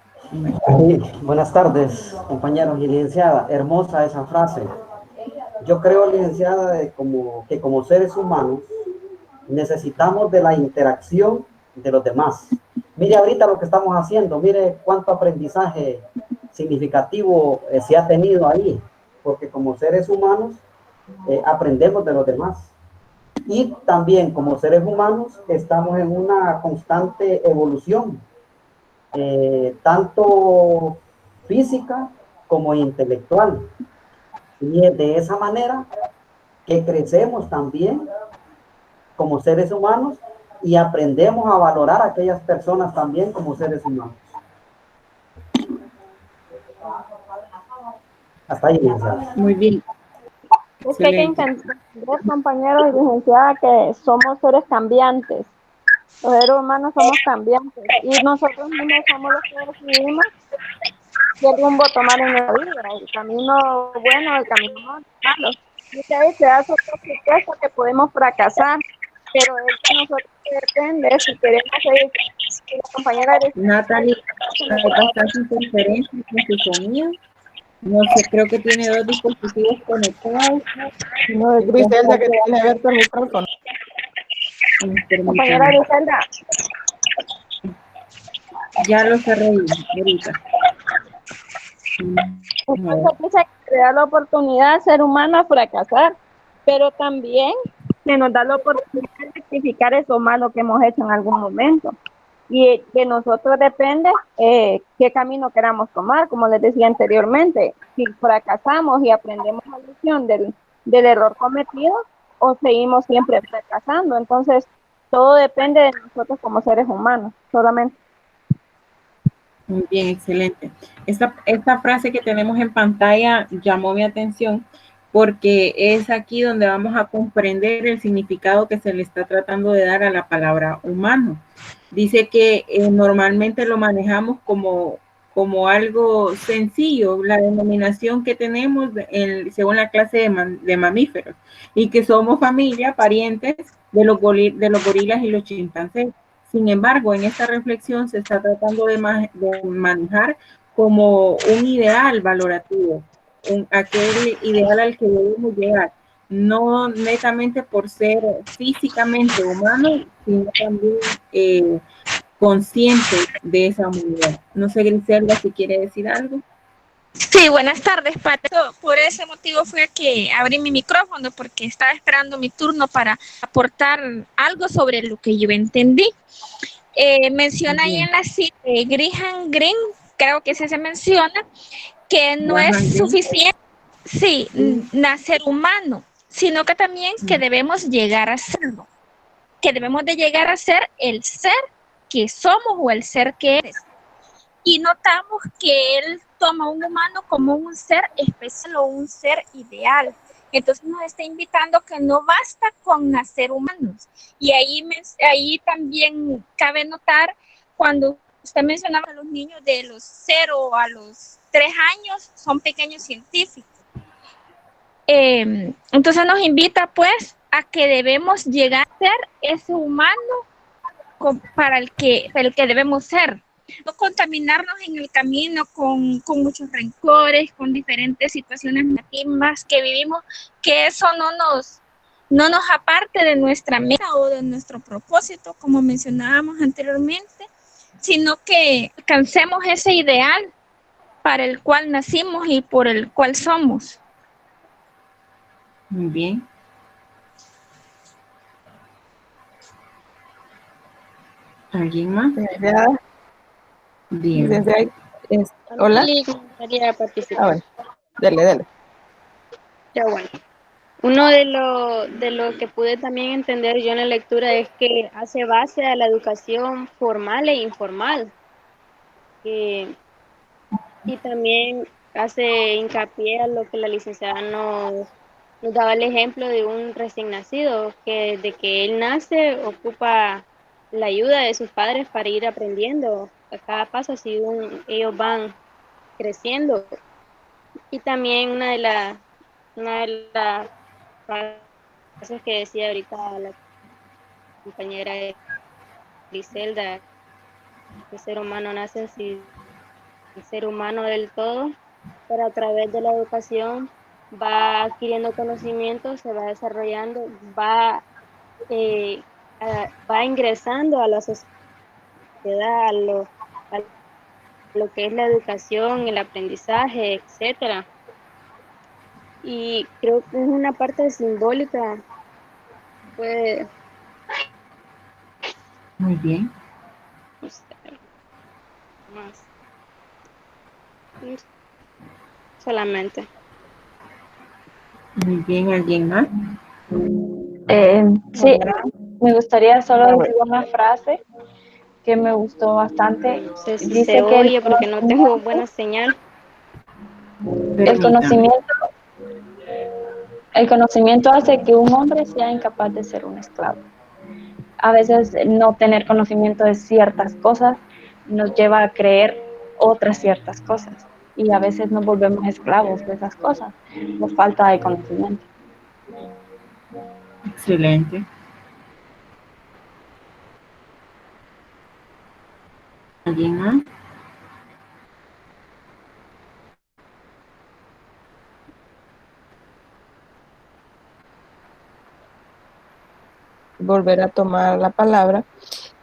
Buenas tardes, compañeros y licenciada. Hermosa esa frase. Yo creo, licenciada, que como seres humanos necesitamos de la interacción de los demás. Mire ahorita lo que estamos haciendo, mire cuánto aprendizaje significativo se ha tenido ahí, porque como seres humanos aprendemos de los demás. Y también como seres humanos estamos en una constante evolución, tanto física como intelectual. Y es de esa manera que crecemos también como seres humanos y aprendemos a valorar a aquellas personas también como seres humanos. Hasta ahí, licenciada. Muy bien. Es que hay que entender, compañeros y licenciada, que somos seres cambiantes. Los seres humanos somos cambiantes y nosotros mismos somos los que decidimos qué rumbo tomar en la vida, el camino bueno, el camino malo. Muchas veces se hace otro supuesto que podemos fracasar, pero es que nosotros depende si queremos seguir. La compañera Natalie, hay bastante interferencia con su sonido. No sé, creo que tiene 2 dispositivos conectados. No, es Griselda que tiene abierto el micrófono. Compañera Griselda. Ya lo cerré ahorita. Entonces, se da la oportunidad al ser humano a fracasar, pero también se nos da la oportunidad de rectificar eso malo que hemos hecho en algún momento. Y de nosotros depende qué camino queramos tomar, como les decía anteriormente. Si fracasamos y aprendemos la lección del error cometido, o seguimos siempre fracasando. Entonces, todo depende de nosotros como seres humanos, solamente. Muy bien, excelente. Esta frase que tenemos en pantalla llamó mi atención porque es aquí donde vamos a comprender el significado que se le está tratando de dar a la palabra humano. Dice que normalmente lo manejamos como algo sencillo, la denominación que tenemos según la clase de mamíferos, y que somos familia, parientes de los gorilas y los chimpancés. Sin embargo, en esta reflexión se está tratando de manejar como un ideal valorativo, aquel ideal al que debemos llegar, no netamente por ser físicamente humano, sino también consciente de esa humanidad. No sé, Griselda, si quiere decir algo. Sí, buenas tardes, Pato. Por ese motivo fue que abrí mi micrófono, porque estaba esperando mi turno para aportar algo sobre lo que yo entendí. Menciona ahí en la cita de Graham Greene, creo que se menciona, que no es suficiente, sí, nacer humano, sino que también que debemos llegar a serlo, que debemos de llegar a ser el ser que somos o el ser que eres. Y notamos que él toma un humano como un ser especial o un ser ideal. Entonces nos está invitando que no basta con nacer humanos. Y ahí también cabe notar cuando usted mencionaba a los niños de los 0 a los 3 años, son pequeños científicos. Entonces nos invita pues a que debemos llegar a ser ese humano para el que debemos ser. No contaminarnos en el camino con muchos rencores, con diferentes situaciones negativas que vivimos, que eso no nos aparte de nuestra meta o de nuestro propósito, como mencionábamos anteriormente, sino que alcancemos ese ideal para el cual nacimos y por el cual somos. Muy bien. ¿Alguien más? Bien. Hola. Bueno, dale. Ya bueno. Uno de lo que pude también entender yo en la lectura es que hace base a la educación formal e informal. Y también hace hincapié a lo que la licenciada nos daba el ejemplo de un recién nacido, que de que él nace ocupa la ayuda de sus padres para ir aprendiendo a cada paso, así ellos van creciendo. Y también una de las frases que decía ahorita la compañera Griselda, que el ser humano nace sin ser humano del todo, pero a través de la educación va adquiriendo conocimiento, se va desarrollando, va ingresando a la sociedad, a lo que es la educación, el aprendizaje, etcétera. Y creo que es una parte simbólica. Muy bien. Más. Solamente. Muy bien, ¿alguien más? Sí, me gustaría solo decir una frase que me gustó bastante. No sé si dice se que oye porque no tengo buena señal. El conocimiento hace que un hombre sea incapaz de ser un esclavo. A veces no tener conocimiento de ciertas cosas nos lleva a creer otras ciertas cosas y a veces nos volvemos esclavos de esas cosas por falta de conocimiento. Excelente. ¿Alguien más? Volver a tomar la palabra,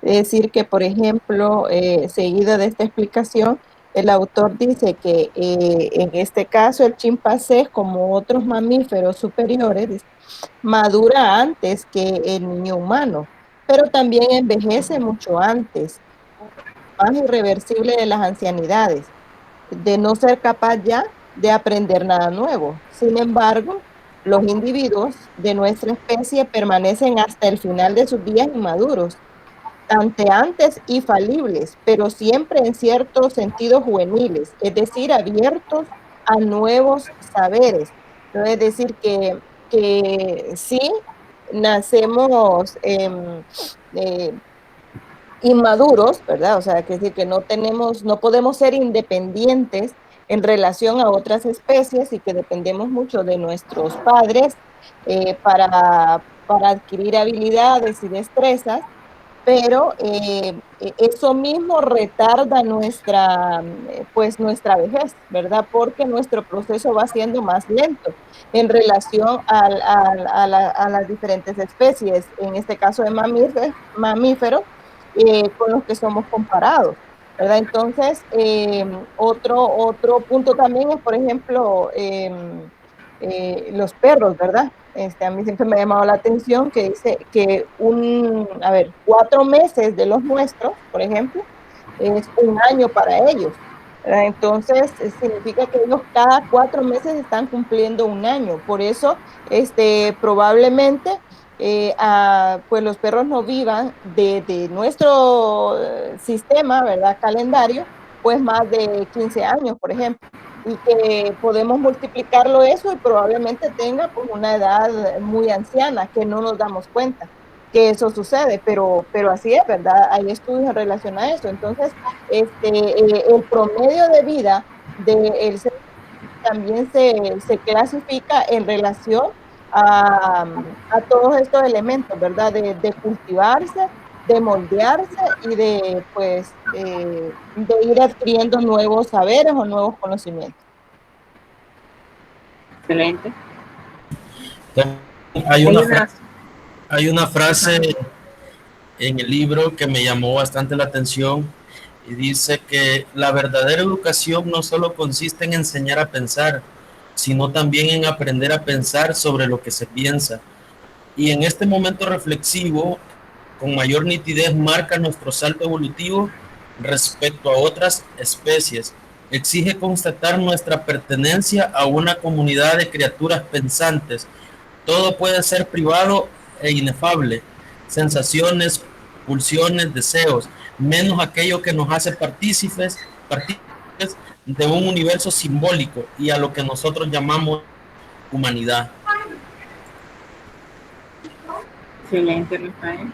decir que, por ejemplo, seguido de esta explicación, el autor dice que en este caso el chimpancé, como otros mamíferos superiores, madura antes que el niño humano, pero también envejece mucho antes, más irreversible de las ancianidades, de no ser capaz ya de aprender nada nuevo. Sin embargo, los individuos de nuestra especie permanecen hasta el final de sus días inmaduros, tanteantes y falibles, pero siempre en cierto sentido juveniles, es decir, abiertos a nuevos saberes. ¿No? Es decir, que sí nacemos inmaduros, ¿verdad? O sea, que decir que no podemos ser independientes en relación a otras especies y que dependemos mucho de nuestros padres para adquirir habilidades y destrezas, pero eso mismo retarda nuestra vejez, ¿verdad? Porque nuestro proceso va siendo más lento en relación a las diferentes especies, en este caso de mamíferos, con los que somos comparados, ¿verdad? Entonces, otro punto también es, por ejemplo, los perros, ¿verdad? A mí siempre me ha llamado la atención que dice que 4 meses de los nuestros, por ejemplo, es un año para ellos, ¿verdad? Entonces, significa que ellos cada 4 meses están cumpliendo un año. Por eso, probablemente, pues los perros no vivan de nuestro sistema, ¿verdad? Calendario, pues más de 15 años, por ejemplo, y que podemos multiplicarlo eso y probablemente tenga pues una edad muy anciana, que no nos damos cuenta que eso sucede, pero así es, ¿verdad? Hay estudios en relación a eso. Entonces, el promedio de vida del ser también se clasifica en relación a todos estos elementos, ¿verdad? De cultivarse, de moldearse y de ir adquiriendo nuevos saberes o nuevos conocimientos. Excelente. Hay una frase en el libro que me llamó bastante la atención y dice que la verdadera educación no solo consiste en enseñar a pensar, sino también en aprender a pensar sobre lo que se piensa. Y en este momento reflexivo, con mayor nitidez marca nuestro salto evolutivo respecto a otras especies. Exige constatar nuestra pertenencia a una comunidad de criaturas pensantes. Todo puede ser privado e inefable. Sensaciones, pulsiones, deseos, menos aquello que nos hace partícipes de un universo simbólico y a lo que nosotros llamamos humanidad. Excelente, Rafael.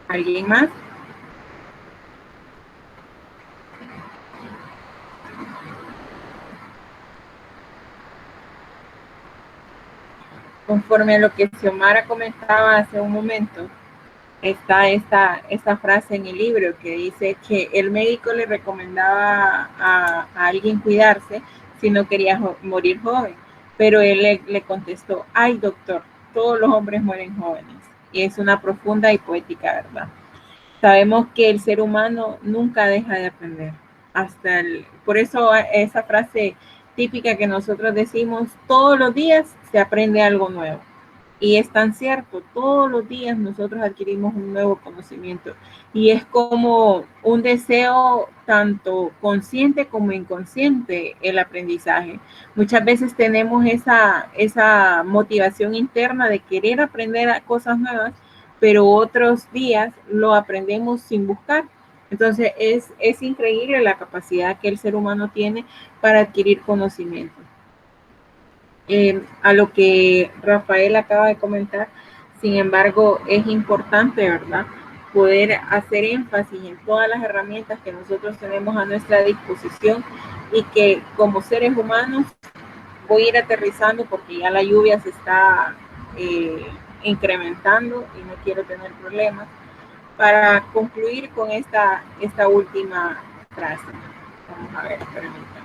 ¿Alguien más? Conforme a lo que Xiomara comentaba hace un momento, está esta frase en el libro que dice que el médico le recomendaba a alguien cuidarse si no quería morir joven, pero él le contestó: ay, doctor, todos los hombres mueren jóvenes. Y es una profunda y poética verdad. Sabemos que el ser humano nunca deja de aprender. Por eso esa frase típica que nosotros decimos, todos los días se aprende algo nuevo. Y es tan cierto, todos los días nosotros adquirimos un nuevo conocimiento. Y es como un deseo tanto consciente como inconsciente el aprendizaje. Muchas veces tenemos esa motivación interna de querer aprender cosas nuevas, pero otros días lo aprendemos sin buscar. Entonces es increíble la capacidad que el ser humano tiene para adquirir conocimiento. A lo que Rafael acaba de comentar, sin embargo, es importante, ¿verdad?, poder hacer énfasis en todas las herramientas que nosotros tenemos a nuestra disposición y que como seres humanos, voy a ir aterrizando porque ya la lluvia se está incrementando y no quiero tener problemas, para concluir con esta última frase. Vamos a ver, permítanme.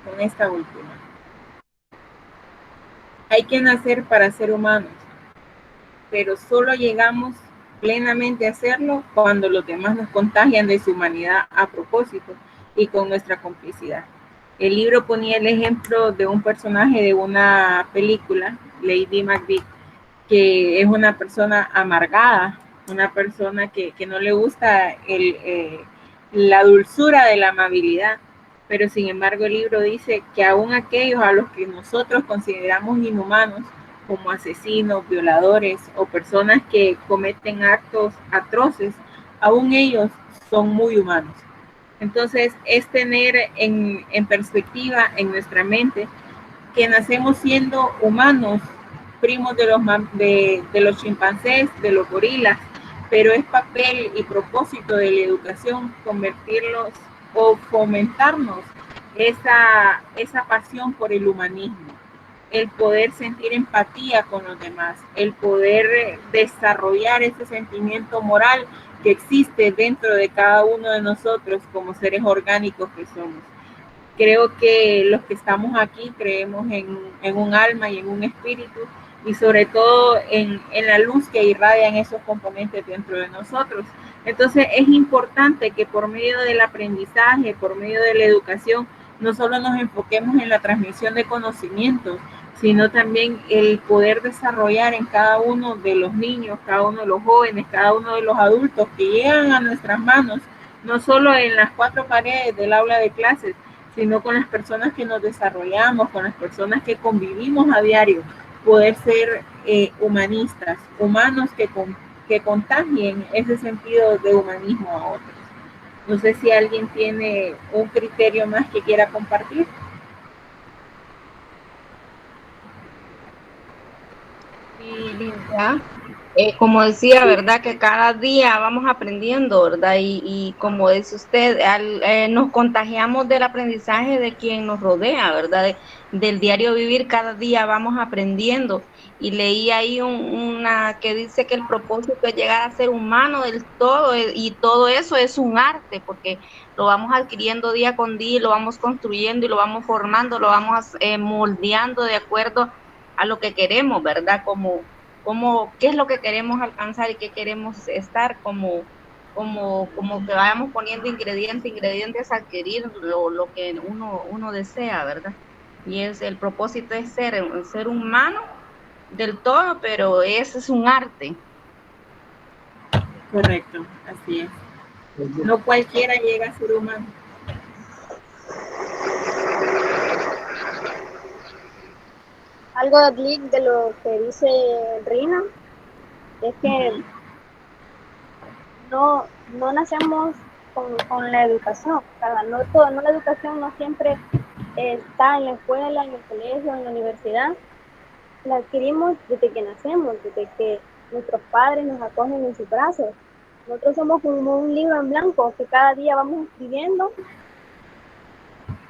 Con esta última. Hay que nacer para ser humanos, pero solo llegamos plenamente a hacerlo cuando los demás nos contagian de su humanidad a propósito y con nuestra complicidad. El libro ponía el ejemplo de un personaje de una película, Lady Macbeth, que es una persona amargada, una persona que no le gusta la dulzura de la amabilidad, pero sin embargo el libro dice que aún aquellos a los que nosotros consideramos inhumanos, como asesinos, violadores o personas que cometen actos atroces, aún ellos son muy humanos. Entonces es tener en perspectiva en nuestra mente que nacemos siendo humanos, primos de los chimpancés, de los gorilas, pero es papel y propósito de la educación convertirlos o fomentarnos esa pasión por el humanismo, el poder sentir empatía con los demás, el poder desarrollar ese sentimiento moral que existe dentro de cada uno de nosotros como seres orgánicos que somos. Creo que los que estamos aquí creemos en un alma y en un espíritu, y sobre todo en la luz que irradian esos componentes dentro de nosotros. Entonces es importante que por medio del aprendizaje, por medio de la educación, no solo nos enfoquemos en la transmisión de conocimientos, sino también el poder desarrollar en cada uno de los niños, cada uno de los jóvenes, cada uno de los adultos que llegan a nuestras manos, no solo en las cuatro paredes del aula de clases, sino con las personas que nos desarrollamos, con las personas que convivimos a diario, poder ser humanistas, humanos que contagien ese sentido de humanismo a otros. No sé si alguien tiene un criterio más que quiera compartir. Sí, Linda. Como decía, ¿verdad? Que cada día vamos aprendiendo, ¿verdad? Y como dice usted, nos contagiamos del aprendizaje de quien nos rodea, ¿verdad? Del diario vivir, cada día vamos aprendiendo. Y leí ahí una que dice que el propósito es llegar a ser humano del todo, y todo eso es un arte, porque lo vamos adquiriendo día con día, lo vamos construyendo y lo vamos formando, lo vamos moldeando de acuerdo a lo que queremos, ¿verdad? Como qué es lo que queremos alcanzar y qué queremos estar, como que vayamos poniendo ingredientes a adquirir lo que uno desea, ¿verdad? Y el propósito es ser humano del todo, pero ese es un arte. Correcto, así es. No cualquiera llega a ser humano. Algo de lo que dice Rina es que no nacemos con la educación. No la educación no siempre está en la escuela, en el colegio, en la universidad. La adquirimos desde que nacemos, desde que nuestros padres nos acogen en sus brazos. Nosotros somos como un libro en blanco que cada día vamos escribiendo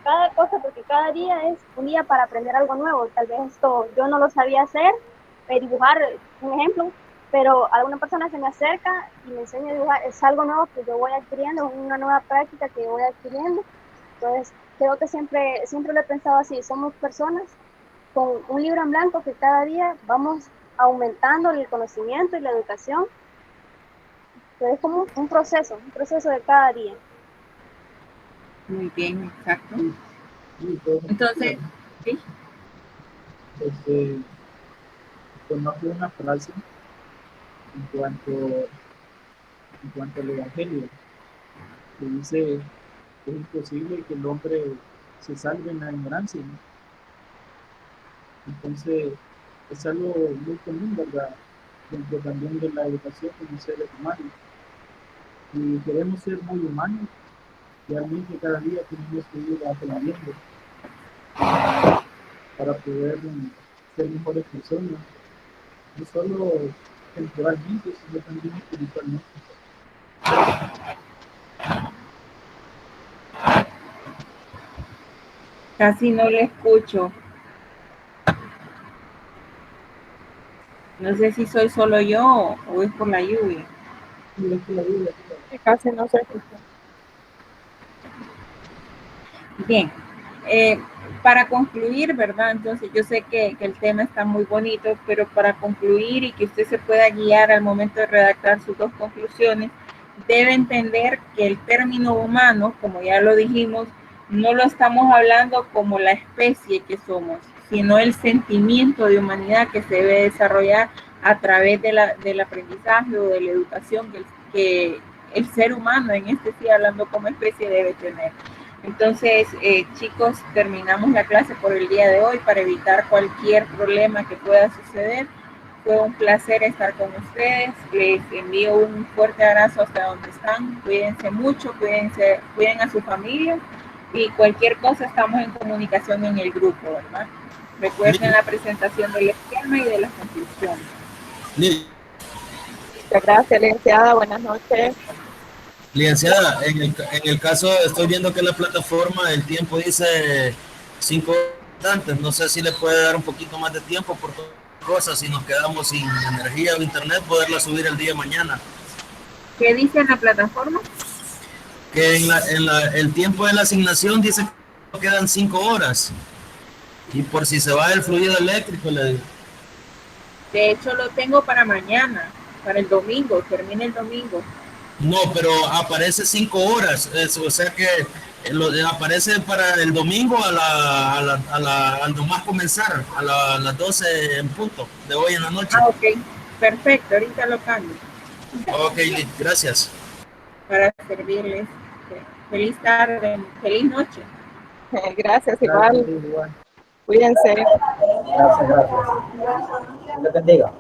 cada cosa, porque cada día es un día para aprender algo nuevo. Tal vez esto yo no lo sabía hacer, dibujar, un ejemplo, pero alguna persona se me acerca y me enseña a dibujar, es algo nuevo que yo voy adquiriendo, una nueva práctica que voy adquiriendo. Entonces creo que siempre lo he pensado así, somos personas con un libro en blanco que cada día vamos aumentando el conocimiento y la educación. Entonces es como un proceso de cada día. Muy bien, exacto. Entonces, ¿sí? Conozco una frase en cuanto al Evangelio, que dice que es imposible que el hombre se salve en la ignorancia, ¿no? Entonces, es algo muy común, ¿verdad? Dentro también de la educación como seres humanos. Y queremos ser muy humanos, realmente cada día tenemos que ir aprendiendo para poder ser mejores personas, no solo temporalmente, sino también espiritualmente. Casi no le escucho. No sé si soy solo yo o es por la lluvia. Casi no se escucha. Bien, para concluir, ¿verdad? Entonces yo sé que el tema está muy bonito, pero para concluir y que usted se pueda guiar al momento de redactar sus dos conclusiones, debe entender que el término humano, como ya lo dijimos, no lo estamos hablando como la especie que somos, sino el sentimiento de humanidad que se debe desarrollar a través del aprendizaje o de la educación que el ser humano, en este sí hablando como especie, debe tener. Entonces, chicos, terminamos la clase por el día de hoy para evitar cualquier problema que pueda suceder. Fue un placer estar con ustedes. Les envío un fuerte abrazo hasta donde están. Cuídense mucho, cuiden a su familia y cualquier cosa estamos en comunicación en el grupo, ¿verdad? Recuerden la presentación del esquema y de las conclusiones. Muchas gracias, licenciada. Buenas noches. Licenciada, en el caso, estoy viendo que la plataforma, el tiempo dice 5 horas antes. No sé si le puede dar un poquito más de tiempo por cosas, si nos quedamos sin energía o internet, poderla subir el día de mañana. ¿Qué dice en la plataforma? Que el tiempo de la asignación dice que quedan 5 horas. Y por si se va el fluido eléctrico, le digo. De hecho, lo tengo para mañana, para el domingo, termina el domingo. No, pero aparece 5 horas, o sea que aparece para el domingo al nomás comenzar, a las 12 en punto de hoy en la noche. Ah, ok, perfecto, ahorita lo cambio. Ok, gracias. Para servirles. Feliz tarde, feliz noche. Gracias, igual. Cuídense. Gracias. Dios te bendiga.